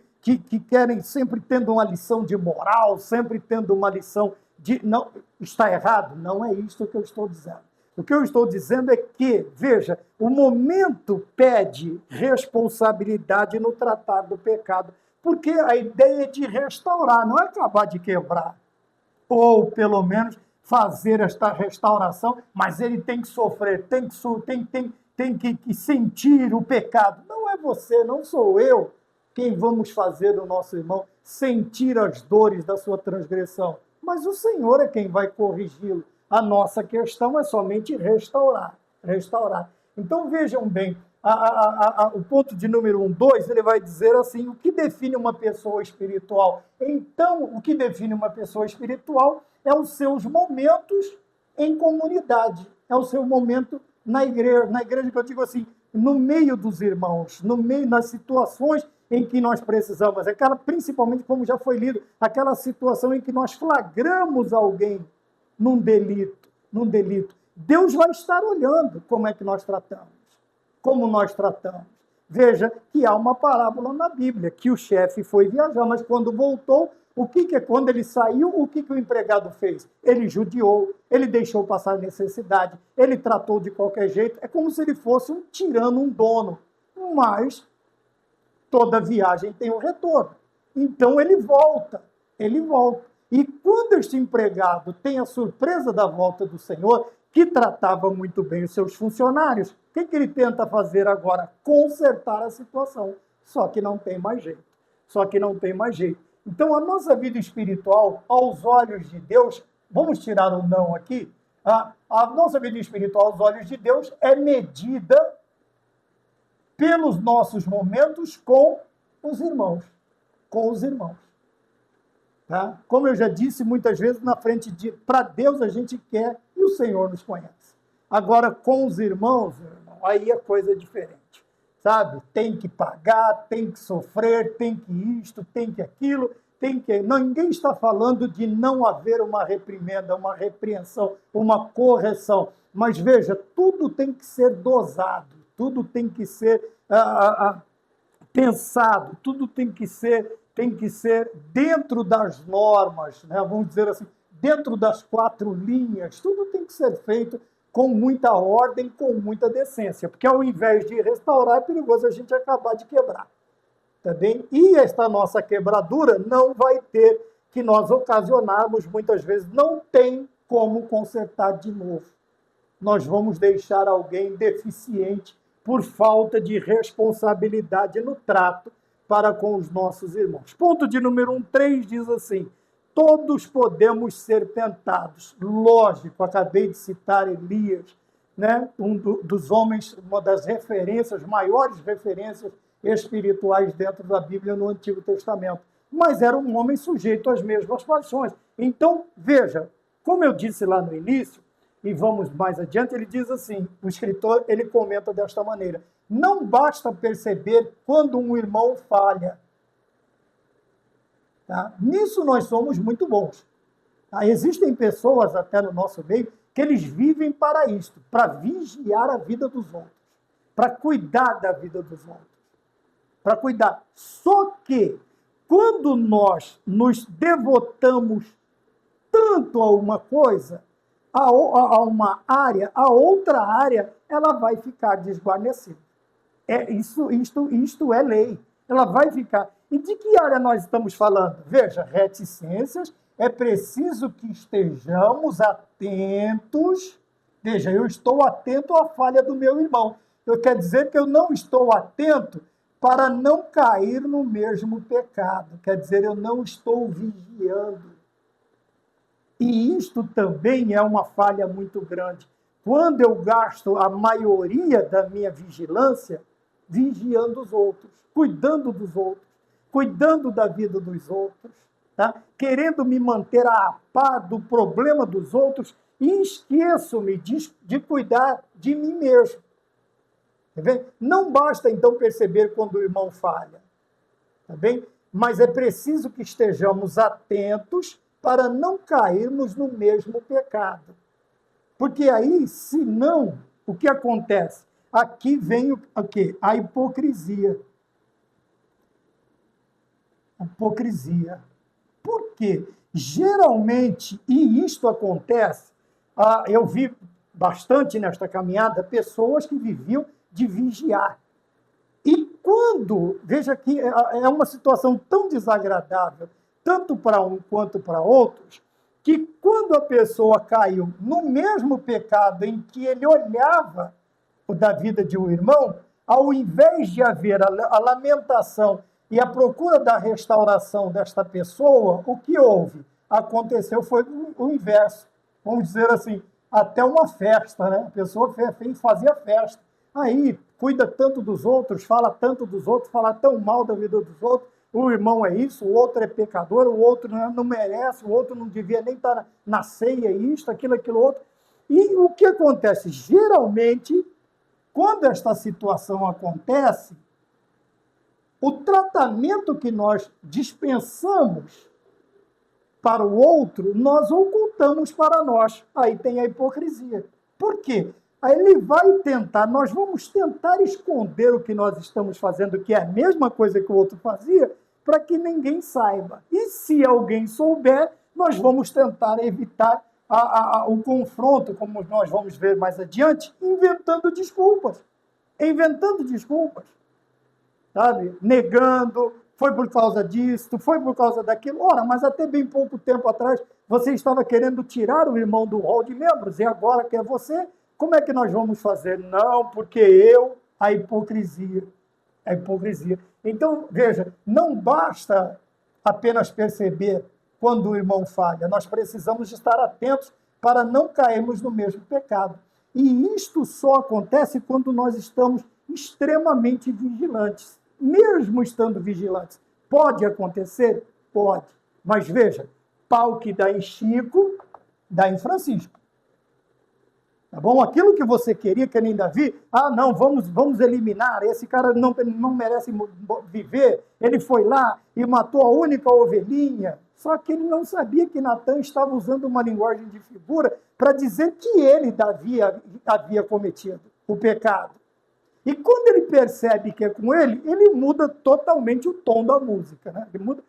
querem sempre tendo uma lição de moral, sempre tendo uma lição de... Não, está errado? Não é isso que eu estou dizendo. O que eu estou dizendo é que, veja, o momento pede responsabilidade no tratar do pecado, porque a ideia é de restaurar, não é acabar de quebrar. Ou, pelo menos, fazer esta restauração, mas ele tem que sofrer, tem que sentir o pecado. Não é você, não sou eu quem vamos fazer o nosso irmão sentir as dores da sua transgressão, mas o Senhor é quem vai corrigi-lo. A nossa questão é somente restaurar. Então, vejam bem, o ponto de número 1, 2, ele vai dizer assim, o que define uma pessoa espiritual? Então, o que define uma pessoa espiritual é os seus momentos em comunidade, é o seu momento na igreja que eu digo assim, no meio dos irmãos, no meio das situações em que nós precisamos, aquela, principalmente como já foi lido, aquela situação em que nós flagramos alguém num delito. Deus vai estar olhando como é que nós tratamos, como nós tratamos. Veja que há uma parábola na Bíblia, que o chefe foi viajar, mas quando voltou, quando ele saiu, o que o empregado fez? Ele judiou, ele deixou passar necessidade, ele tratou de qualquer jeito, é como se ele fosse um tirano, um dono. Mas toda viagem tem um retorno. Então ele volta. E quando este empregado tem a surpresa da volta do Senhor, que tratava muito bem os seus funcionários, o que ele tenta fazer agora? Consertar a situação. Só que não tem mais jeito. Então, a nossa vida espiritual, aos olhos de Deus, vamos tirar o não aqui, a nossa vida espiritual, aos olhos de Deus, é medida pelos nossos momentos com os irmãos. Tá? Como eu já disse muitas vezes, para Deus a gente quer e o Senhor nos conhece. Agora, com os irmãos, aí é coisa diferente, sabe? Tem que pagar, tem que sofrer, tem que isto, tem que aquilo, Não, ninguém está falando de não haver uma reprimenda, uma repreensão, uma correção. Mas veja, tudo tem que ser dosado, tudo tem que ser pensado, tudo tem que ser dentro das normas, né? Vamos dizer assim, dentro das 4 linhas, tudo tem que ser feito com muita ordem, com muita decência, porque ao invés de restaurar, é perigoso a gente acabar de quebrar, tá bem? E esta nossa quebradura não vai ter que nós ocasionarmos, muitas vezes, não tem como consertar de novo. Nós vamos deixar alguém deficiente por falta de responsabilidade no trato para com os nossos irmãos. Ponto de número 3 diz assim, todos podemos ser tentados. Lógico, acabei de citar Elias, né? Dos homens, uma das referências, maiores referências espirituais dentro da Bíblia no Antigo Testamento. Mas era um homem sujeito às mesmas paixões. Então, veja, como eu disse lá no início, e vamos mais adiante, ele diz assim, o escritor, ele comenta desta maneira, não basta perceber quando um irmão falha. Tá? Nisso nós somos muito bons. Tá? Existem pessoas até no nosso meio que eles vivem para isto, para vigiar a vida dos outros, para cuidar da vida dos outros, para cuidar. Só que quando nós nos devotamos tanto a uma coisa, a uma área, a outra área, ela vai ficar desguarnecida. Isto é lei. Ela vai ficar. E de que área nós estamos falando? Veja, reticências, é preciso que estejamos atentos. Veja, eu estou atento à falha do meu irmão. Quer dizer que eu não estou atento para não cair no mesmo pecado. Quer dizer, eu não estou vigiando. E isto também é uma falha muito grande. Quando eu gasto a maioria da minha vigilância vigiando os outros, cuidando dos outros, cuidando da vida dos outros, tá? Querendo me manter a par do problema dos outros e esqueço-me de cuidar de mim mesmo. Tá bem? Não basta, então, perceber quando o irmão falha, tá bem? Mas é preciso que estejamos atentos para não cairmos no mesmo pecado. Porque aí, se não, o que acontece? Aqui vem o quê? A hipocrisia. A hipocrisia. Por quê? Geralmente, e isto acontece, eu vi bastante nesta caminhada, pessoas que viviam de vigiar. E quando, veja que é uma situação tão desagradável, tanto para um quanto para outros, que quando a pessoa caiu no mesmo pecado em que ele olhava da vida de um irmão, ao invés de haver a lamentação e a procura da restauração desta pessoa, o que houve? Aconteceu foi o inverso. Vamos dizer assim, até uma festa, né? A pessoa fazia festa. aí cuida tanto dos outros, fala tanto dos outros, fala tão mal da vida dos outros, o irmão é isso, o outro é pecador, o outro não merece, o outro não devia nem estar na ceia, isto, aquilo outro. E o que acontece? Geralmente, quando esta situação acontece, o tratamento que nós dispensamos para o outro, nós ocultamos para nós. Aí tem a hipocrisia. Por quê? Aí ele vai tentar, nós vamos tentar esconder o que nós estamos fazendo, que é a mesma coisa que o outro fazia, para que ninguém saiba. E se alguém souber, nós vamos tentar evitar o confronto, como nós vamos ver mais adiante, inventando desculpas. Sabe? Negando, foi por causa disso, foi por causa daquilo. Ora, mas até bem pouco tempo atrás, você estava querendo tirar o irmão do rol de membros, e agora que é você, como é que nós vamos fazer? Não, porque a hipocrisia. Então, veja, não basta apenas perceber quando o irmão falha, nós precisamos estar atentos para não cairmos no mesmo pecado. E isto só acontece quando nós estamos extremamente vigilantes. Mesmo estando vigilantes, pode acontecer? Pode. Mas veja, pau que dá em Chico, dá em Francisco. Tá bom? Aquilo que você queria, que nem Davi, não, vamos eliminar, esse cara não merece viver, ele foi lá e matou a única ovelhinha, só que ele não sabia que Natan estava usando uma linguagem de figura para dizer que ele, Davi, havia cometido o pecado. E quando ele percebe que é com ele muda totalmente o tom da música, né? Ele muda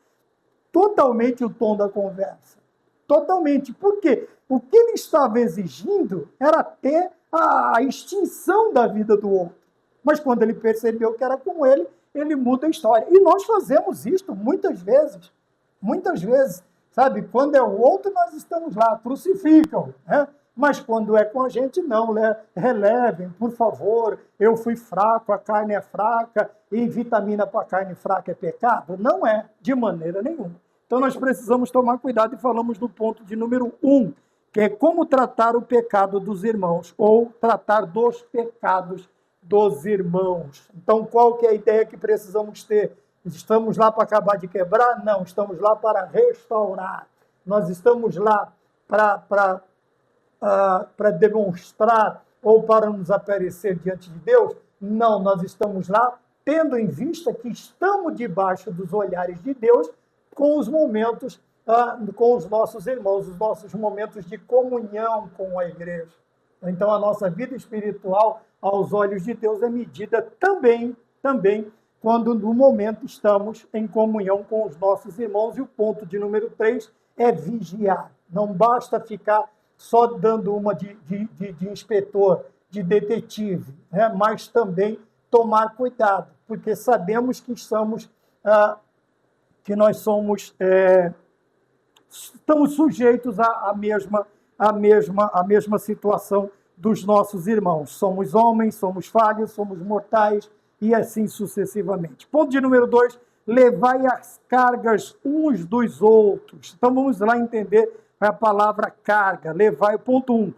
totalmente o tom da conversa. Totalmente. Por quê? O que ele estava exigindo era ter a extinção da vida do outro. Mas quando ele percebeu que era com ele muda a história. E nós fazemos isto muitas vezes, sabe? Quando é o outro, nós estamos lá, crucificam, né? Mas quando é com a gente, não, relevem, por favor, eu fui fraco, a carne é fraca, e vitamina para a carne fraca é pecado? Não é, de maneira nenhuma. Então nós precisamos tomar cuidado e falamos do ponto de número 1, que é como tratar o pecado dos irmãos, ou tratar dos pecados dos irmãos. Então qual que é a ideia que precisamos ter? Estamos lá para acabar de quebrar? Não, estamos lá para restaurar. Nós estamos lá para demonstrar ou para nos aparecer diante de Deus? Não, nós estamos lá tendo em vista que estamos debaixo dos olhares de Deus com os momentos, com os nossos irmãos, os nossos momentos de comunhão com a igreja. Então, a nossa vida espiritual, aos olhos de Deus, é medida também quando no momento estamos em comunhão com os nossos irmãos. E o ponto de número 3 é vigiar. Não basta ficar só dando uma de inspetor, de detetive, né? Mas também tomar cuidado, porque sabemos que nós estamos sujeitos à mesma situação dos nossos irmãos. Somos homens, somos falhos, somos mortais, e assim sucessivamente. Ponto de número 2, levai as cargas uns dos outros. Então vamos lá entender a palavra carga. Ponto 1,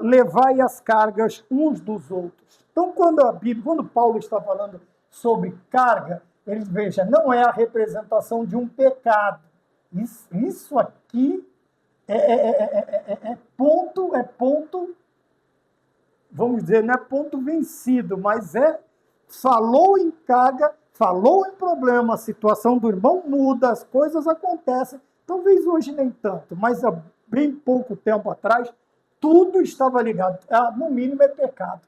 levai as cargas uns dos outros. Então quando Paulo está falando sobre carga, ele, veja, não é a representação de um pecado. Isso aqui é ponto, vamos dizer, não é ponto vencido, mas falou em carga, falou em problema, a situação do irmão muda, as coisas acontecem. Talvez hoje nem tanto, mas há bem pouco tempo atrás, tudo estava ligado. No mínimo é pecado.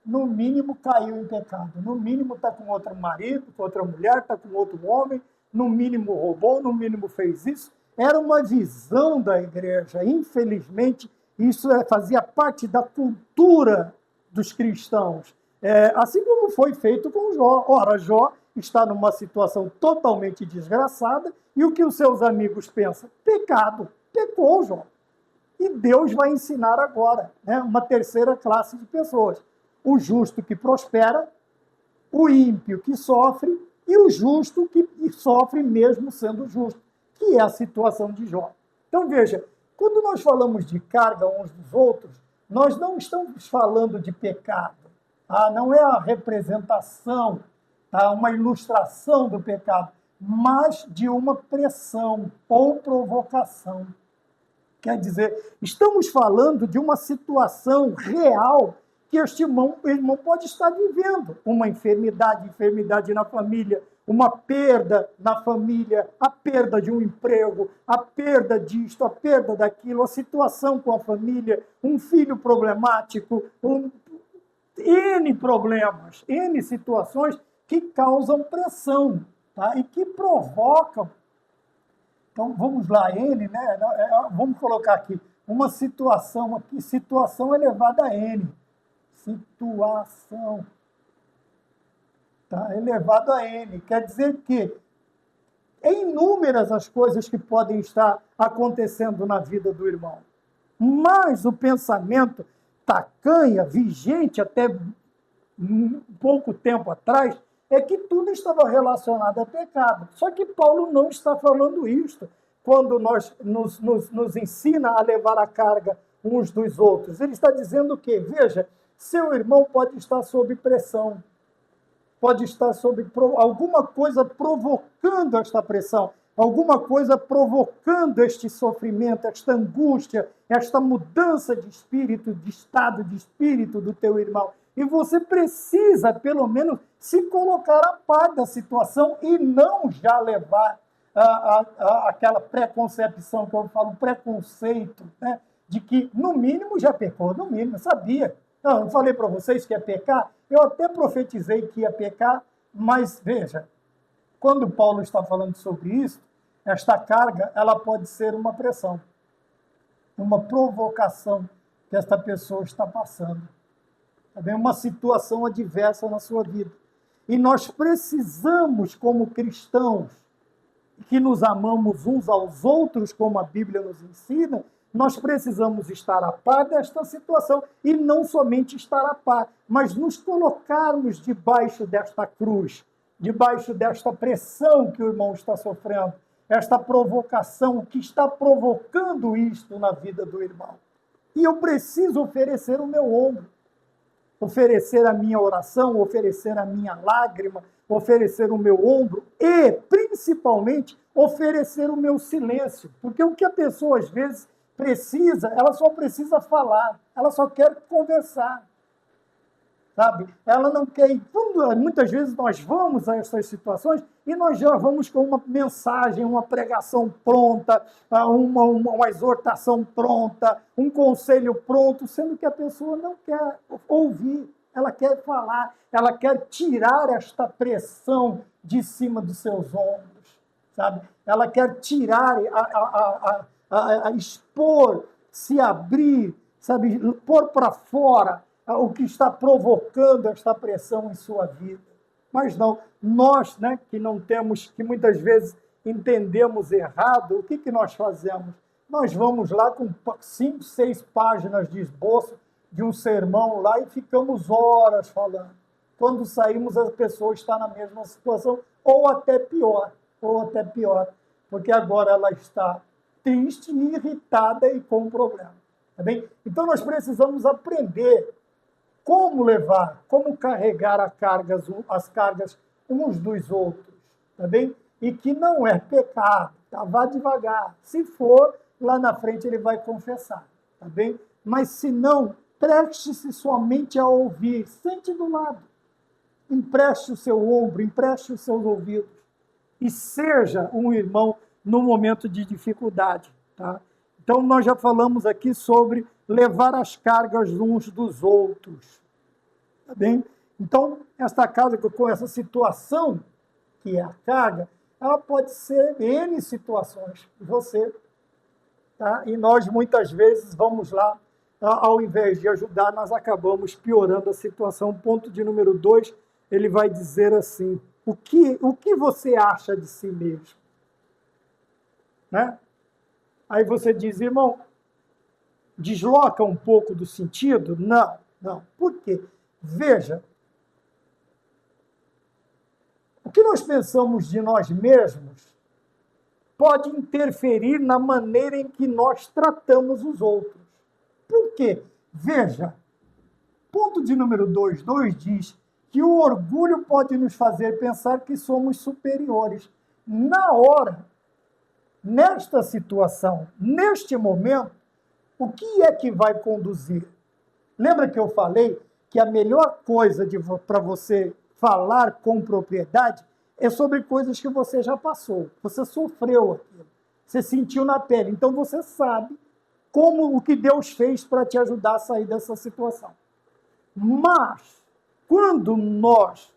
No mínimo caiu em pecado. No mínimo está com outro marido, com outra mulher, está com outro homem. No mínimo roubou, no mínimo fez isso. Era uma visão da igreja. Infelizmente, isso fazia parte da cultura dos cristãos. Assim como foi feito com Jó. Ora, Jó está numa situação totalmente desgraçada, e o que os seus amigos pensam? Pecado. Pecou, Jó. E Deus vai ensinar agora, né, uma terceira classe de pessoas. O justo que prospera, o ímpio que sofre, e o justo que sofre mesmo sendo justo, que é a situação de Jó. Então, veja, quando nós falamos de carga uns dos outros, nós não estamos falando de pecado. tá? Não é a representação, tá? Uma ilustração do pecado, mas de uma pressão ou provocação. Quer dizer, estamos falando de uma situação real que este irmão pode estar vivendo. Uma enfermidade na família, uma perda na família, a perda de um emprego, a perda disto, a perda daquilo, a situação com a família, um filho problemático, N problemas, N situações que causam pressão, tá? E que provocam. Então, vamos lá, N, né? Vamos colocar aqui uma situação aqui, situação elevada a N. Situação, tá? Elevado a N. Quer dizer que é inúmeras as coisas que podem estar acontecendo na vida do irmão. Mas o pensamento tacanha, vigente até pouco tempo atrás, é que tudo estava relacionado a pecado. Só que Paulo não está falando isto quando nos ensina a levar a carga uns dos outros. Ele está dizendo que, veja, seu irmão pode estar sob pressão, pode estar sob alguma coisa provocando esta pressão, alguma coisa provocando este sofrimento, esta angústia, esta mudança de espírito, de estado de espírito do teu irmão. E você precisa, pelo menos, se colocar a par da situação e não já levar aquela preconcepção que eu falo, preconceito, né? De que, no mínimo, já pecou, no mínimo, sabia. Não, eu falei para vocês que ia pecar, eu até profetizei que ia pecar, mas, veja, quando Paulo está falando sobre isso, esta carga, ela pode ser uma pressão, uma provocação que esta pessoa está passando. Também uma situação adversa na sua vida. E nós precisamos, como cristãos, que nos amamos uns aos outros, como a Bíblia nos ensina, nós precisamos estar a par desta situação e não somente estar a par, mas nos colocarmos debaixo desta cruz, debaixo desta pressão que o irmão está sofrendo, esta provocação que está provocando isto na vida do irmão. E eu preciso oferecer o meu ombro, oferecer a minha oração, oferecer a minha lágrima, oferecer o meu ombro e, principalmente, oferecer o meu silêncio. Porque o que a pessoa, às vezes, precisa, ela só precisa falar, ela só quer conversar, sabe? Ela não quer... Muitas vezes nós vamos a essas situações e nós já vamos com uma mensagem, uma pregação pronta, uma exortação pronta, um conselho pronto, sendo que a pessoa não quer ouvir, ela quer falar, ela quer tirar esta pressão de cima dos seus ombros, sabe? Ela quer tirar, expor, se abrir, sabe? Pôr para fora o que está provocando esta pressão em sua vida. Mas não, nós, né, que não temos, que muitas vezes entendemos errado, o que nós fazemos? Nós vamos lá com 5, 6 páginas de esboço de um sermão lá e ficamos horas falando. Quando saímos, a pessoa está na mesma situação, ou até pior, porque agora ela está triste, irritada e com problema. Tá bem? Então, nós precisamos aprender como levar, como carregar as cargas uns dos outros, tá bem? E que não é pecado, tá? Vá devagar. Se for, lá na frente ele vai confessar, tá bem? Mas se não, preste-se somente a ouvir, sente do lado. Empreste o seu ombro, empreste os seus ouvidos. E seja um irmão no momento de dificuldade, tá? Então, nós já falamos aqui sobre levar as cargas uns dos outros. Tá bem? Então, esta carga, com essa situação, que é a carga, ela pode ser N situações. Você, tá? E nós, muitas vezes, vamos lá, ao invés de ajudar, nós acabamos piorando a situação. Ponto de número 2, ele vai dizer assim, o que você acha de si mesmo? Né? Aí você diz, irmão, desloca um pouco do sentido? Não. Por quê? Veja, o que nós pensamos de nós mesmos pode interferir na maneira em que nós tratamos os outros. Por quê? Veja, Ponto de número 2 diz que o orgulho pode nos fazer pensar que somos superiores. Na hora, nesta situação, neste momento, o que é que vai conduzir? Lembra que eu falei que a melhor coisa para você falar com propriedade é sobre coisas que você já passou, você sofreu aquilo, você sentiu na pele, então você sabe como o que Deus fez para te ajudar a sair dessa situação. Mas, quando nós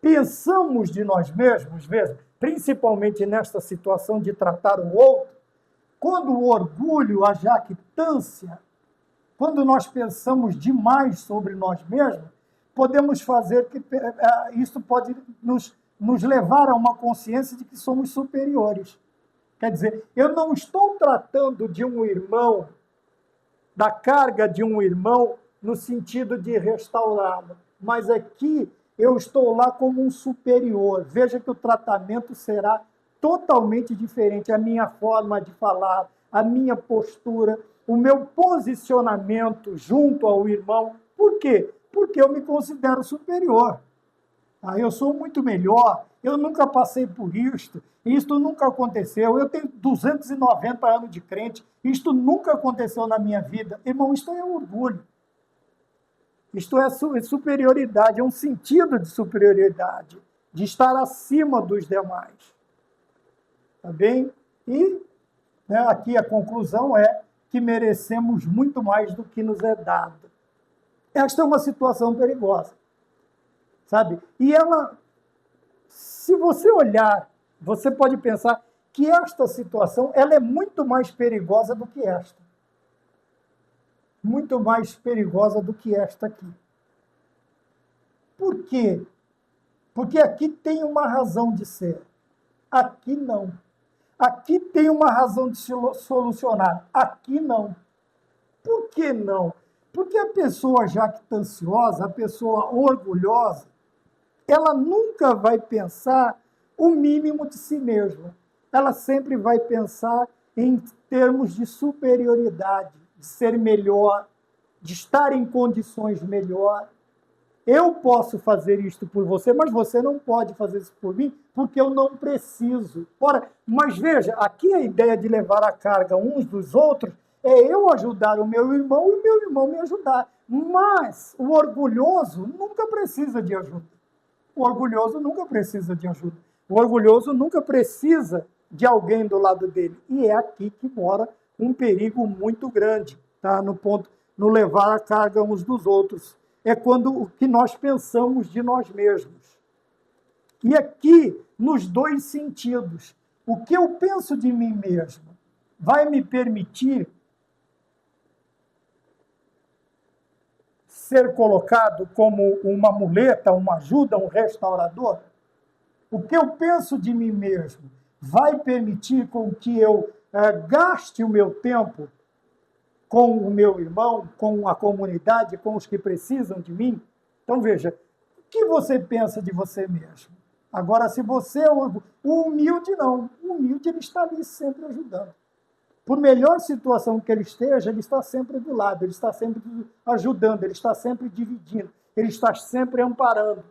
pensamos de nós mesmos, principalmente nesta situação de tratar o outro, quando o orgulho, a jactância, quando nós pensamos demais sobre nós mesmos, podemos fazer que isso pode nos levar a uma consciência de que somos superiores. Quer dizer, eu não estou tratando de um irmão, da carga de um irmão, no sentido de restaurá-lo, mas aqui eu estou lá como um superior. Veja que o tratamento será totalmente diferente. A minha forma de falar, a minha postura, o meu posicionamento junto ao irmão. Por quê? Porque eu me considero superior. Eu sou muito melhor, eu nunca passei por isto nunca aconteceu, eu tenho 290 anos de crente, isto nunca aconteceu na minha vida. Irmão, isto é orgulho. Isto é superioridade, é um sentido de superioridade, de estar acima dos demais. Tá bem? E aqui a conclusão é que merecemos muito mais do que nos é dado. Esta é uma situação perigosa, sabe? E ela, se você olhar, você pode pensar que esta situação ela é muito mais perigosa do que esta. Muito mais perigosa do que esta aqui. Por quê? Porque aqui tem uma razão de ser. Aqui não. Aqui tem uma razão de se solucionar. Aqui não. Por que não? Porque a pessoa jactanciosa, a pessoa orgulhosa, ela nunca vai pensar o mínimo de si mesma. Ela sempre vai pensar em termos de superioridade, de ser melhor, de estar em condições melhor. Eu posso fazer isto por você, mas você não pode fazer isso por mim, porque eu não preciso. Ora, mas veja, aqui a ideia de levar a carga uns dos outros é eu ajudar o meu irmão e o meu irmão me ajudar. Mas o orgulhoso nunca precisa de ajuda. O orgulhoso nunca precisa de ajuda. O orgulhoso nunca precisa de alguém do lado dele. E é aqui que mora um perigo muito grande, tá? No levar a carga uns dos outros. É quando o que nós pensamos de nós mesmos. E aqui, nos dois sentidos, o que eu penso de mim mesmo vai me permitir ser colocado como uma muleta, uma ajuda, um restaurador? O que eu penso de mim mesmo vai permitir com que eu gaste o meu tempo com o meu irmão, com a comunidade, com os que precisam de mim? Então, veja, o que você pensa de você mesmo? Agora, se você é o humilde, não. O humilde, ele está ali sempre ajudando. Por melhor situação que ele esteja, ele está sempre do lado, ele está sempre ajudando, ele está sempre dividindo, ele está sempre amparando.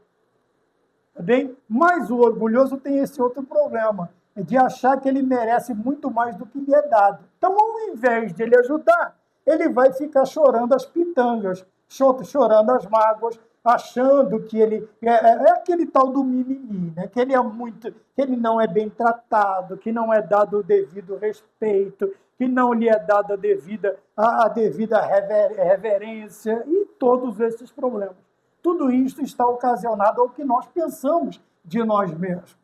Tá bem? Mas o orgulhoso tem esse outro problema, de achar que ele merece muito mais do que lhe é dado. Então, ao invés de ele ajudar, ele vai ficar chorando as pitangas, chorando as mágoas, achando que ele é aquele tal do mimimi, né? Que ele não é bem tratado, que não é dado o devido respeito, que não lhe é dada a devida reverência e todos esses problemas. Tudo isso está ocasionado ao que nós pensamos de nós mesmos.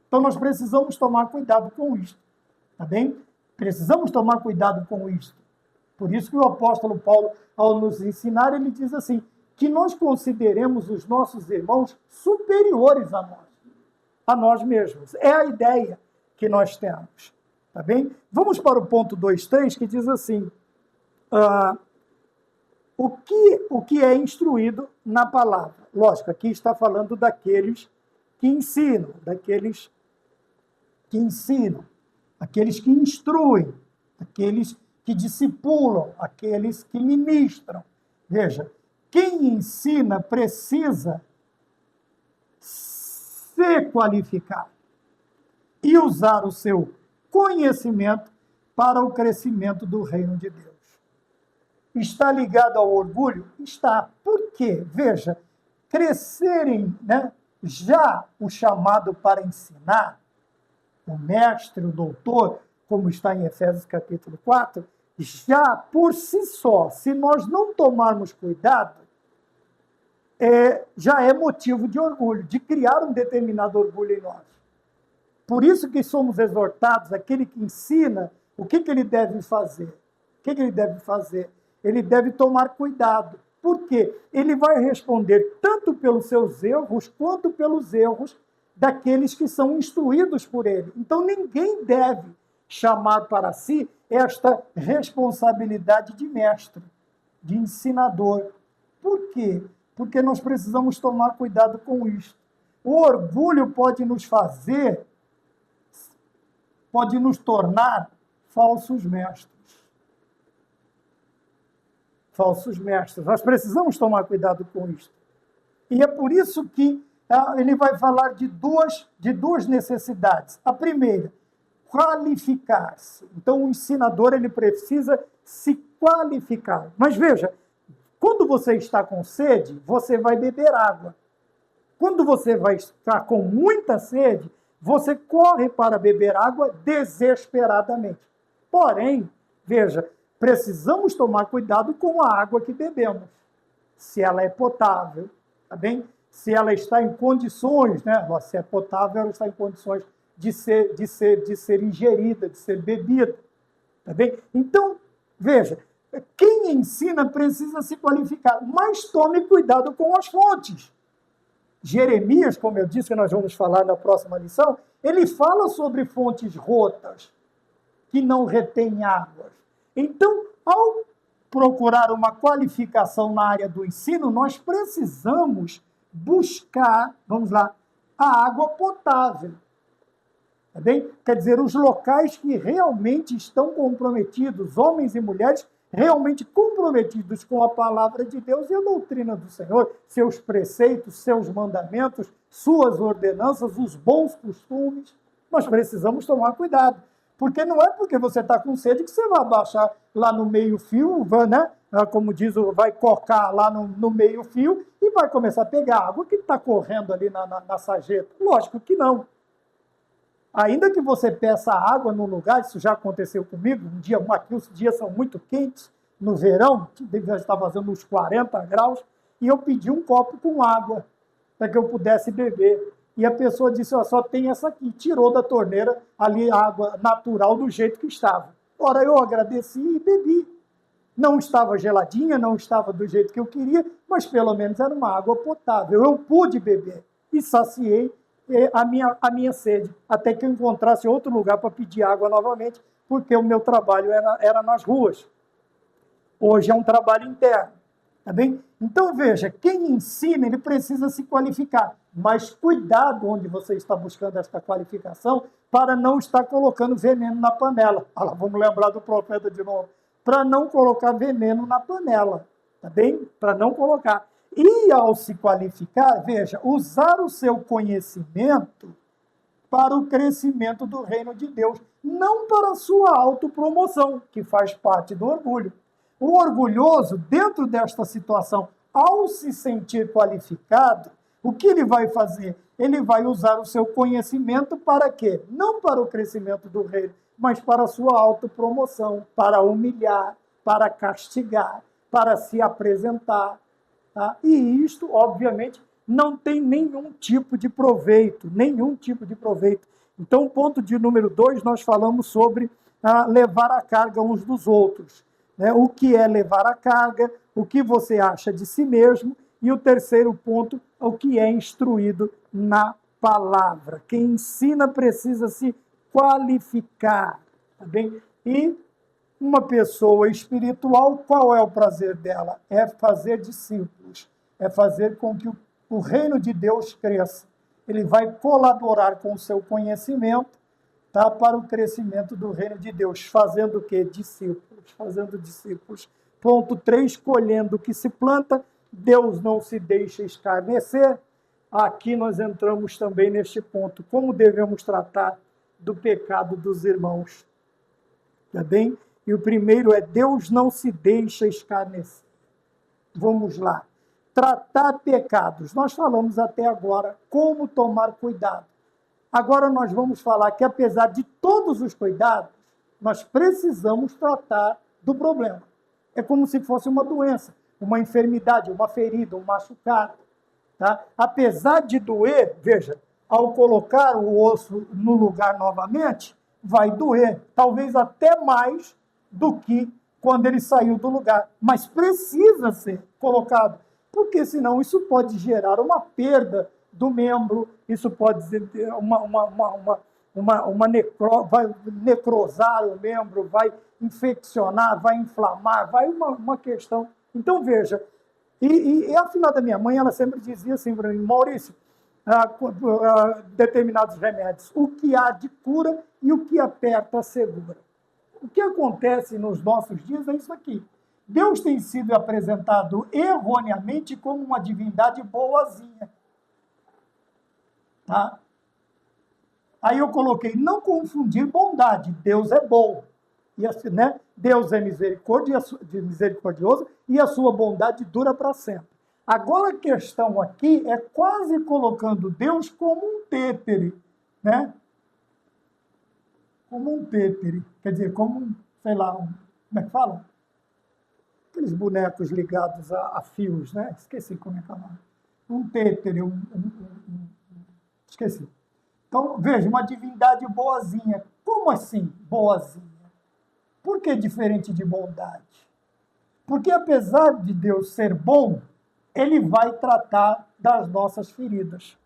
Então, nós precisamos tomar cuidado com isso, tá bem? Precisamos tomar cuidado com isso. Por isso que o apóstolo Paulo, ao nos ensinar, ele diz assim, que nós consideremos os nossos irmãos superiores a nós mesmos. É a ideia que nós temos, tá bem? Vamos para o ponto 2.3, que diz assim, o que é instruído na palavra. Lógico, aqui está falando daqueles que ensinam, aqueles que instruem, aqueles que discipulam, aqueles que ministram. Veja, quem ensina precisa se qualificar e usar o seu conhecimento para o crescimento do reino de Deus. Está ligado ao orgulho? Está. Por quê? Veja, crescerem, já o chamado para ensinar, o mestre, o doutor, como está em Efésios capítulo 4, já por si só, se nós não tomarmos cuidado, já é motivo de orgulho, de criar um determinado orgulho em nós. Por isso que somos exortados, aquele que ensina, o que ele deve fazer? O que ele deve fazer? Ele deve tomar cuidado. Por quê? Ele vai responder tanto pelos seus erros, quanto pelos erros daqueles que são instruídos por ele. Então, ninguém deve chamar para si esta responsabilidade de mestre, de ensinador. Por quê? Porque nós precisamos tomar cuidado com isso. O orgulho pode nos tornar falsos mestres. Falsos mestres. Nós precisamos tomar cuidado com isso. E é por isso que ele vai falar de duas necessidades. A primeira, qualificar-se. Então, o ensinador ele precisa se qualificar. Mas veja, quando você está com sede, você vai beber água. Quando você vai estar com muita sede, você corre para beber água desesperadamente. Porém, veja, precisamos tomar cuidado com a água que bebemos. Se ela é potável, tá bem? Se ela está em condições, se é potável, ela está em condições de ser ingerida, de ser bebida, tá bem? Então, veja, quem ensina precisa se qualificar, mas tome cuidado com as fontes. Jeremias, como eu disse, que nós vamos falar na próxima lição, ele fala sobre fontes rotas, que não retêm águas. Então, ao procurar uma qualificação na área do ensino, nós precisamos buscar, a água potável. Tá bem? Quer dizer, os locais que realmente estão comprometidos, homens e mulheres realmente comprometidos com a palavra de Deus e a doutrina do Senhor, seus preceitos, seus mandamentos, suas ordenanças, os bons costumes. Nós precisamos tomar cuidado, porque não é porque você está com sede que você vai baixar lá no meio-fio, como diz, vai cocar lá no meio-fio e vai começar a pegar água que está correndo ali na sarjeta. Lógico que não. Ainda que você peça água no lugar, isso já aconteceu comigo, aqui os dias são muito quentes, no verão, devia estar fazendo uns 40 graus, e eu pedi um copo com água, para que eu pudesse beber. E a pessoa disse, só tem essa aqui, tirou da torneira ali a água natural do jeito que estava. Ora, eu agradeci e bebi. Não estava geladinha, não estava do jeito que eu queria, mas pelo menos era uma água potável. Eu pude beber e saciei a minha sede, até que eu encontrasse outro lugar para pedir água novamente, porque o meu trabalho era nas ruas. Hoje é um trabalho interno, tá bem? Então, veja, quem ensina, ele precisa se qualificar, mas cuidado onde você está buscando esta qualificação para não estar colocando veneno na panela. Vamos lembrar do profeta de novo. Para não colocar veneno na panela, tá bem? Para não colocar. E ao se qualificar, veja, usar o seu conhecimento para o crescimento do reino de Deus, não para a sua autopromoção, que faz parte do orgulho. O orgulhoso, dentro desta situação, ao se sentir qualificado, o que ele vai fazer? Ele vai usar o seu conhecimento para quê? Não para o crescimento do reino, mas para a sua autopromoção, para humilhar, para castigar, para se apresentar. Tá? E isto, obviamente, não tem nenhum tipo de proveito, Então, ponto de número 2, nós falamos sobre levar a carga uns dos outros. O que é levar a carga, o que você acha de si mesmo, e o terceiro ponto, o que é instruído na palavra. Quem ensina precisa se qualificar. Tá bem? E uma pessoa espiritual, qual é o prazer dela? É fazer discípulos, é fazer com que o reino de Deus cresça. Ele vai colaborar com o seu conhecimento, tá, para o crescimento do reino de Deus. Fazendo o quê? Discípulos. Fazendo discípulos. Ponto 3, colhendo o que se planta, Deus não se deixa escarnecer. Aqui nós entramos também neste ponto. Como devemos tratar do pecado dos irmãos? Tá bem? E o primeiro é: Deus não se deixa escarnecer. Vamos lá. Tratar pecados. Nós falamos até agora como tomar cuidado. Agora nós vamos falar que, apesar de todos os cuidados, nós precisamos tratar do problema. É como se fosse uma doença, uma enfermidade, uma ferida, um machucado. Tá? Apesar de doer, veja, ao colocar o osso no lugar novamente, vai doer, talvez até mais do que quando ele saiu do lugar. Mas precisa ser colocado, porque senão isso pode gerar uma perda do membro, isso pode ser vai necrosar o membro, vai infeccionar, vai inflamar, vai uma questão. Então, veja, e a filha da minha mãe, ela sempre dizia assim para mim: Maurício, determinados remédios, o que há de cura e o que aperta segura. O que acontece nos nossos dias é isso aqui. Deus tem sido apresentado erroneamente como uma divindade boazinha. Tá? Aí eu coloquei: não confundir bondade. Deus é bom. E assim, né? Deus é misericordioso e a sua bondade dura para sempre. Agora a questão aqui é quase colocando Deus como um tétere, né? Como um tétere. Quer dizer, como, sei lá, como é que fala? Aqueles bonecos ligados a fios, né? Esqueci como é que é o nome. Um tétere, esqueci. Então, veja, uma divindade boazinha. Como assim, boazinha? Por que diferente de bondade? Porque, apesar de Deus ser bom, ele vai tratar das nossas feridas.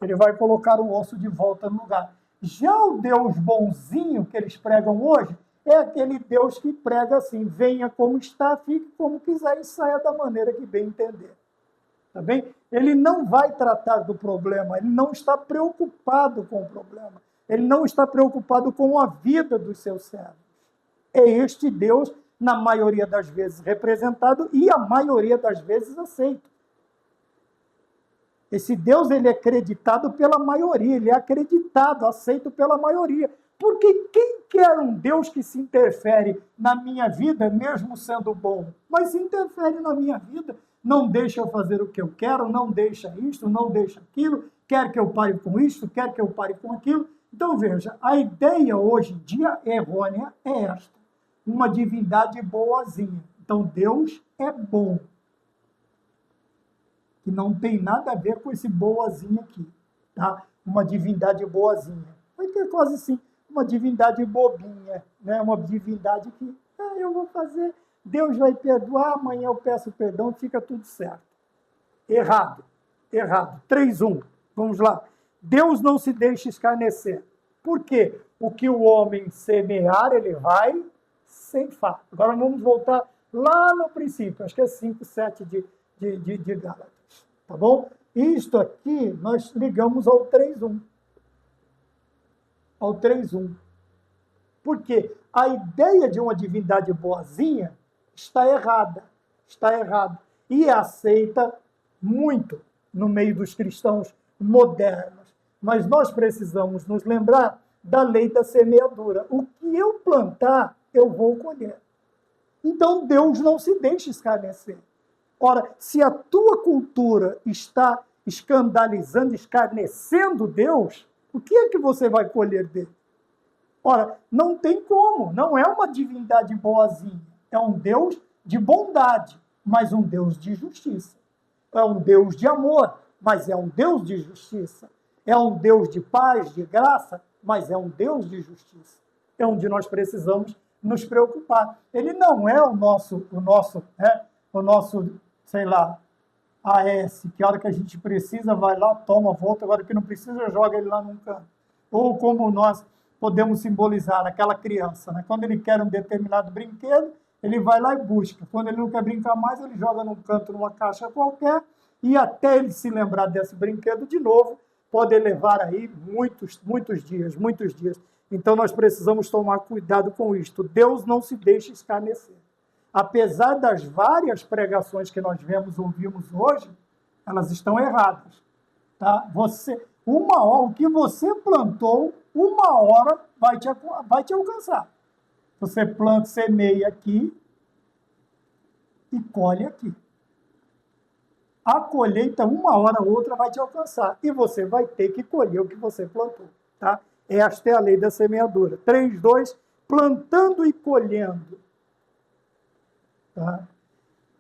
Ele vai colocar o osso de volta no lugar. Já o Deus bonzinho que eles pregam hoje é aquele Deus que prega assim: venha como está, fique como quiser e saia da maneira que bem entender. Tá bem? Ele não vai tratar do problema, ele não está preocupado com o problema, ele não está preocupado com a vida dos seus servos. É este Deus, na maioria das vezes, representado e a maioria das vezes aceito. Esse Deus, ele é acreditado pela maioria, ele é acreditado, aceito pela maioria. Porque quem quer um Deus que se interfere na minha vida, mesmo sendo bom? Mas se interfere na minha vida, não deixa eu fazer o que eu quero, não deixa isto, não deixa aquilo, quer que eu pare com isto, quer que eu pare com aquilo. Então, veja, a ideia hoje em dia errônea é esta: uma divindade boazinha. Então, Deus é bom. Que não tem nada a ver com esse boazinho aqui, tá? Uma divindade boazinha. Porque é quase assim, uma divindade bobinha, né? Uma divindade que eu vou fazer, Deus vai perdoar, amanhã eu peço perdão, fica tudo certo. Errado, errado. 3:1, vamos lá. Deus não se deixa escarnecer. Por quê? O que o homem semear, ele vai ceifar. Agora vamos voltar lá no princípio, acho que é 5:7 de Gálatas. Tá bom? Isto aqui nós ligamos ao 3:1. Ao 3:1. Porque a ideia de uma divindade boazinha está errada. Está errada. E é aceita muito no meio dos cristãos modernos. Mas nós precisamos nos lembrar da lei da semeadura. O que eu plantar, eu vou colher. Então Deus não se deixa escarnecer. Ora, se a tua cultura está escandalizando, escarnecendo Deus, o que é que você vai colher dele? Ora, não tem como, não é uma divindade boazinha, é um Deus de bondade, mas um Deus de justiça. É um Deus de amor, mas é um Deus de justiça. É um Deus de paz, de graça, mas é um Deus de justiça. É onde nós precisamos nos preocupar. Ele não é o nosso, sei lá, AS, que a hora que a gente precisa vai lá, toma, volta, agora que não precisa, joga ele lá num canto. Ou como nós podemos simbolizar aquela criança, né? Quando ele quer um determinado brinquedo, ele vai lá e busca. Quando ele não quer brincar mais, ele joga num canto, numa caixa qualquer, e até ele se lembrar desse brinquedo de novo, pode levar aí muitos dias. Então nós precisamos tomar cuidado com isto. Deus não se deixa escarnecer. apesar das várias pregações que nós ouvimos hoje, elas estão erradas. Tá? O que você plantou, uma hora vai te alcançar. Você planta, semeia aqui e colhe aqui. A colheita, uma hora ou outra, vai te alcançar. E você vai ter que colher o que você plantou. Tá? Esta é a lei da semeadura. 3:2, plantando e colhendo. Tá?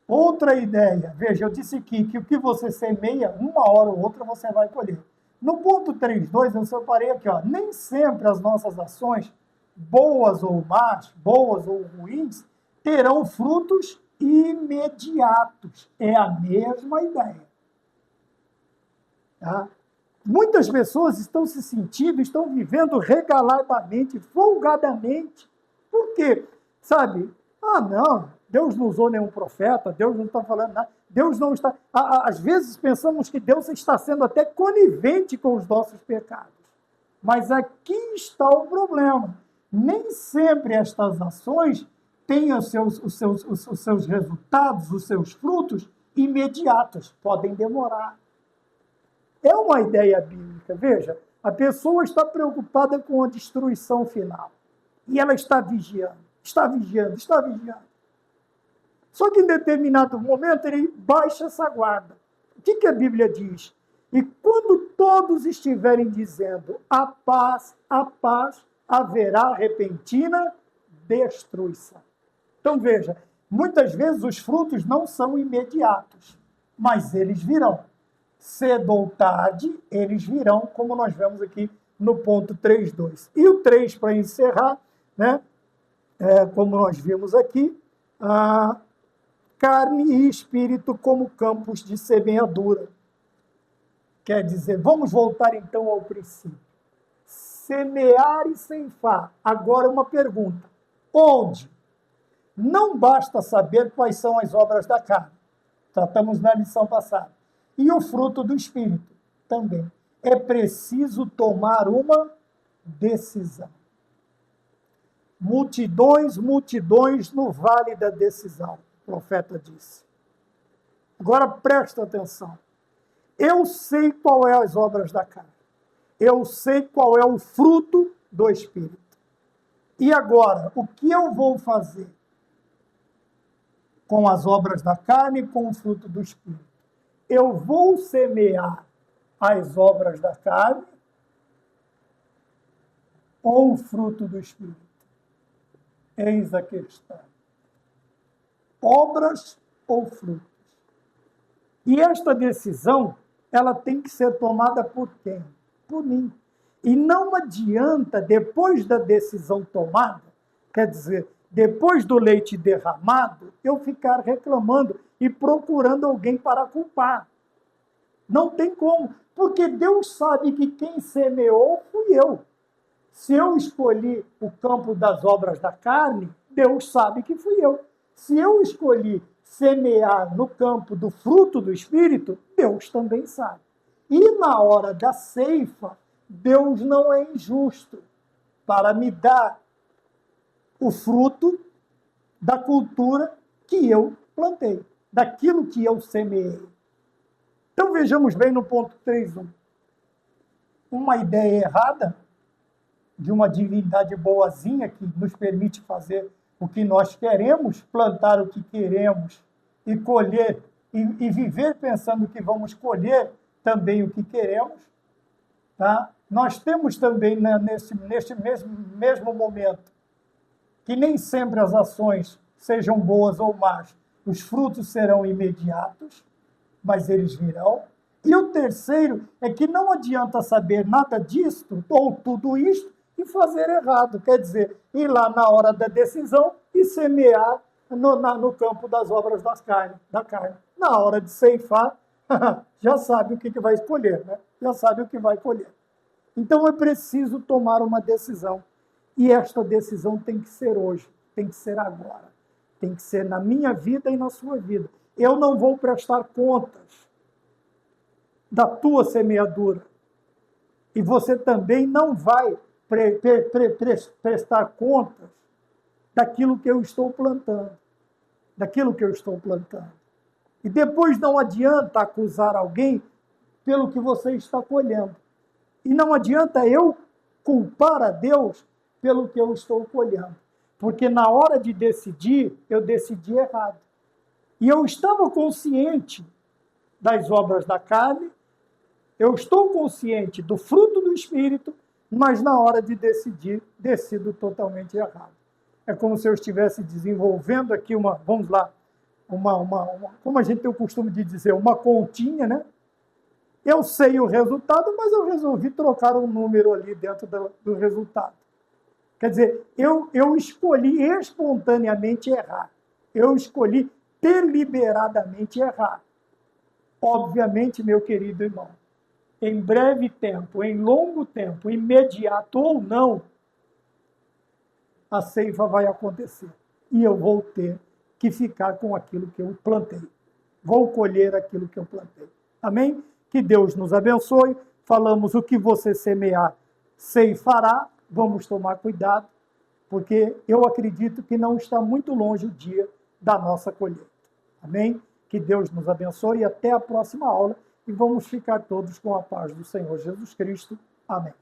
Outra ideia, veja, eu disse aqui que o que você semeia, uma hora ou outra você vai colher. No ponto 3:2, eu separei aqui, ó, nem sempre as nossas ações, boas ou más, boas ou ruins, terão frutos imediatos. É a mesma ideia. Tá? Muitas pessoas estão se sentindo, estão vivendo regaladamente, folgadamente. Por quê? Sabe? Não, Deus não usou nenhum profeta, Deus não está falando nada, Deus não está... Às vezes pensamos que Deus está sendo até conivente com os nossos pecados. Mas aqui está o problema. Nem sempre estas ações têm os seus resultados, os seus frutos imediatos. Podem demorar. É uma ideia bíblica. Veja, a pessoa está preocupada com a destruição final. E ela está vigiando, está vigiando, está vigiando. Só que em determinado momento ele baixa essa guarda. O que a Bíblia diz? E quando todos estiverem dizendo a paz, haverá repentina destruição. Então veja, muitas vezes os frutos não são imediatos, mas eles virão. Cedo ou tarde, eles virão, como nós vemos aqui no ponto 3:2. E o 3, para encerrar, né, como nós vimos aqui, carne e espírito como campos de semeadura. Quer dizer, vamos voltar então ao princípio. Semear e ceifar. Agora uma pergunta. Onde? Não basta saber quais são as obras da carne. Tratamos na lição passada. E o fruto do espírito também. É preciso tomar uma decisão. Multidões no vale da decisão, o profeta disse. Agora presta atenção. Eu sei qual é as obras da carne. Eu sei qual é o fruto do espírito. E agora, o que eu vou fazer com as obras da carne e com o fruto do espírito? Eu vou semear as obras da carne ou o fruto do espírito? Eis a questão. Obras ou frutos? E esta decisão, ela tem que ser tomada por quem? Por mim. E não adianta, depois da decisão tomada, quer dizer, depois do leite derramado, eu ficar reclamando e procurando alguém para culpar. Não tem como, porque Deus sabe que quem semeou fui eu. Se eu escolhi o campo das obras da carne, Deus sabe que fui eu. Se eu escolhi semear no campo do fruto do Espírito, Deus também sabe. E na hora da ceifa, Deus não é injusto para me dar o fruto da cultura que eu plantei, daquilo que eu semeei. Então vejamos bem no ponto 3.1. Uma ideia errada de uma divindade boazinha que nos permite fazer o que nós queremos, plantar o que queremos e colher, e viver pensando que vamos colher também o que queremos. Tá? Nós temos também, neste mesmo momento, que nem sempre as ações sejam boas ou más, os frutos serão imediatos, mas eles virão. E o terceiro é que não adianta saber nada disto, ou tudo isto, e fazer errado. Quer dizer, ir lá na hora da decisão e semear no campo das obras da carne. Na hora de ceifar, já sabe o que vai escolher, né? Já sabe o que vai colher. Então é preciso tomar uma decisão. E esta decisão tem que ser hoje, tem que ser agora. Tem que ser na minha vida e na sua vida. Eu não vou prestar contas da tua semeadura. E você também não vai prestar contas daquilo que eu estou plantando. daquilo que eu estou plantando. E depois não adianta acusar alguém pelo que você está colhendo. E não adianta eu culpar a Deus pelo que eu estou colhendo. Porque na hora de decidir, eu decidi errado. E eu estava consciente das obras da carne, eu estou consciente do fruto do Espírito, mas na hora de decidir, decido totalmente errado. É como se eu estivesse desenvolvendo aqui vamos lá, como a gente tem o costume de dizer, uma continha, né? Eu sei o resultado, mas eu resolvi trocar um número ali dentro do resultado. Quer dizer, eu escolhi espontaneamente errar. Eu escolhi deliberadamente errar. Obviamente, meu querido irmão, em breve tempo, em longo tempo, imediato ou não, a ceifa vai acontecer. E eu vou ter que ficar com aquilo que eu plantei. Vou colher aquilo que eu plantei. Amém? Que Deus nos abençoe. Falamos o que você semear, ceifará. Vamos tomar cuidado, porque eu acredito que não está muito longe o dia da nossa colheita. Amém? Que Deus nos abençoe e até a próxima aula. E vamos ficar todos com a paz do Senhor Jesus Cristo. Amém.